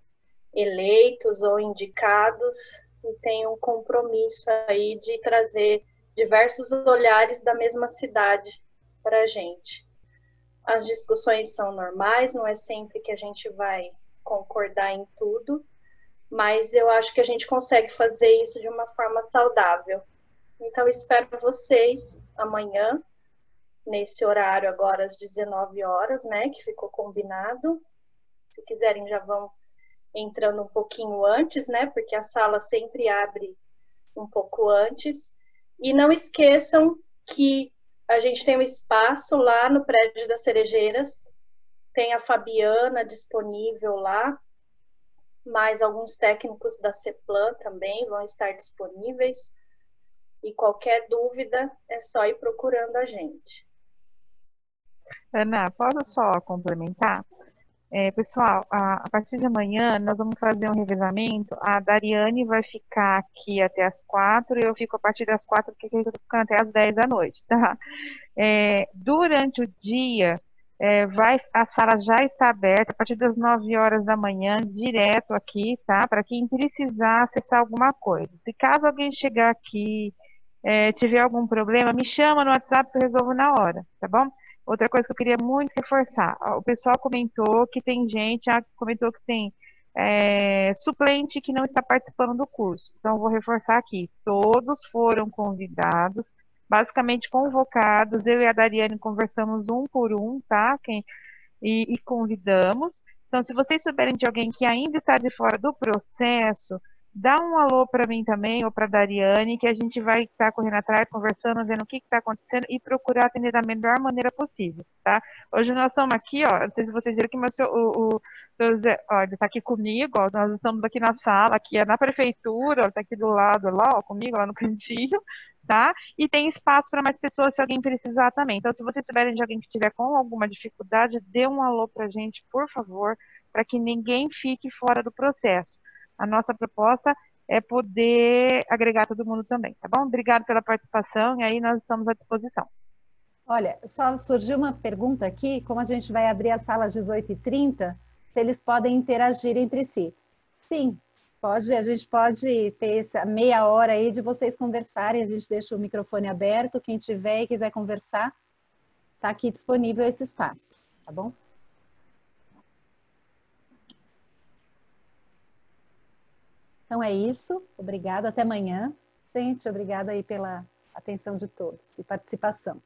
eleitos ou indicados e tem um compromisso aí de trazer diversos olhares da mesma cidade para a gente. As discussões são normais, não é sempre que a gente vai concordar em tudo, mas eu acho que a gente consegue fazer isso de uma forma saudável. Então, espero vocês amanhã, nesse horário agora às 19 horas, né, que ficou combinado. Se quiserem, já vão entrando um pouquinho antes, né, porque a sala sempre abre um pouco antes. E não esqueçam que a gente tem um espaço lá no prédio das Cerejeiras, tem a Fabiana disponível lá, mais alguns técnicos da CEPLAN também vão estar disponíveis. E qualquer dúvida é só ir procurando a gente. Ana, posso só complementar? Pessoal, a partir de amanhã nós vamos fazer um revezamento. A Dariane vai ficar aqui até as 4, eu fico a partir das 4, porque eu tô ficando até as 10 da noite, tá? Durante o dia, a sala já está aberta a partir das 9 horas da manhã, direto aqui, tá? Para quem precisar acessar alguma coisa. Se caso alguém chegar aqui, tiver algum problema, me chama no WhatsApp que eu resolvo na hora, tá bom? Outra coisa que eu queria muito reforçar, o pessoal comentou que tem gente, comentou que tem suplente que não está participando do curso. Então, eu vou reforçar aqui, todos foram convidados, basicamente convocados, eu e a Dariane conversamos um por um, tá? E convidamos. Então, se vocês souberem de alguém que ainda está de fora do processo, dá um alô para mim também, ou para a Dariane, que a gente vai estar correndo atrás, conversando, vendo o que está acontecendo e procurar atender da melhor maneira possível, tá? Hoje nós estamos aqui, ó, não sei se vocês viram que o seu Zé, ó, ele está aqui comigo, ó, nós estamos aqui na sala, aqui é na prefeitura, está aqui do lado, lá, ó, comigo, lá no cantinho, tá? E tem espaço para mais pessoas se alguém precisar também. Então, se vocês souberem de alguém que estiver com alguma dificuldade, dê um alô para a gente, por favor, para que ninguém fique fora do processo. A nossa proposta é poder agregar todo mundo também, tá bom? Obrigado pela participação e aí nós estamos à disposição. Olha, só surgiu uma pergunta aqui, como a gente vai abrir a sala às 18h30, se eles podem interagir entre si. Sim, pode, a gente pode ter essa meia hora aí de vocês conversarem, a gente deixa o microfone aberto, quem tiver e quiser conversar, está aqui disponível esse espaço, tá bom? Então é isso, obrigada, até amanhã. Gente, obrigada aí pela atenção de todos e participação.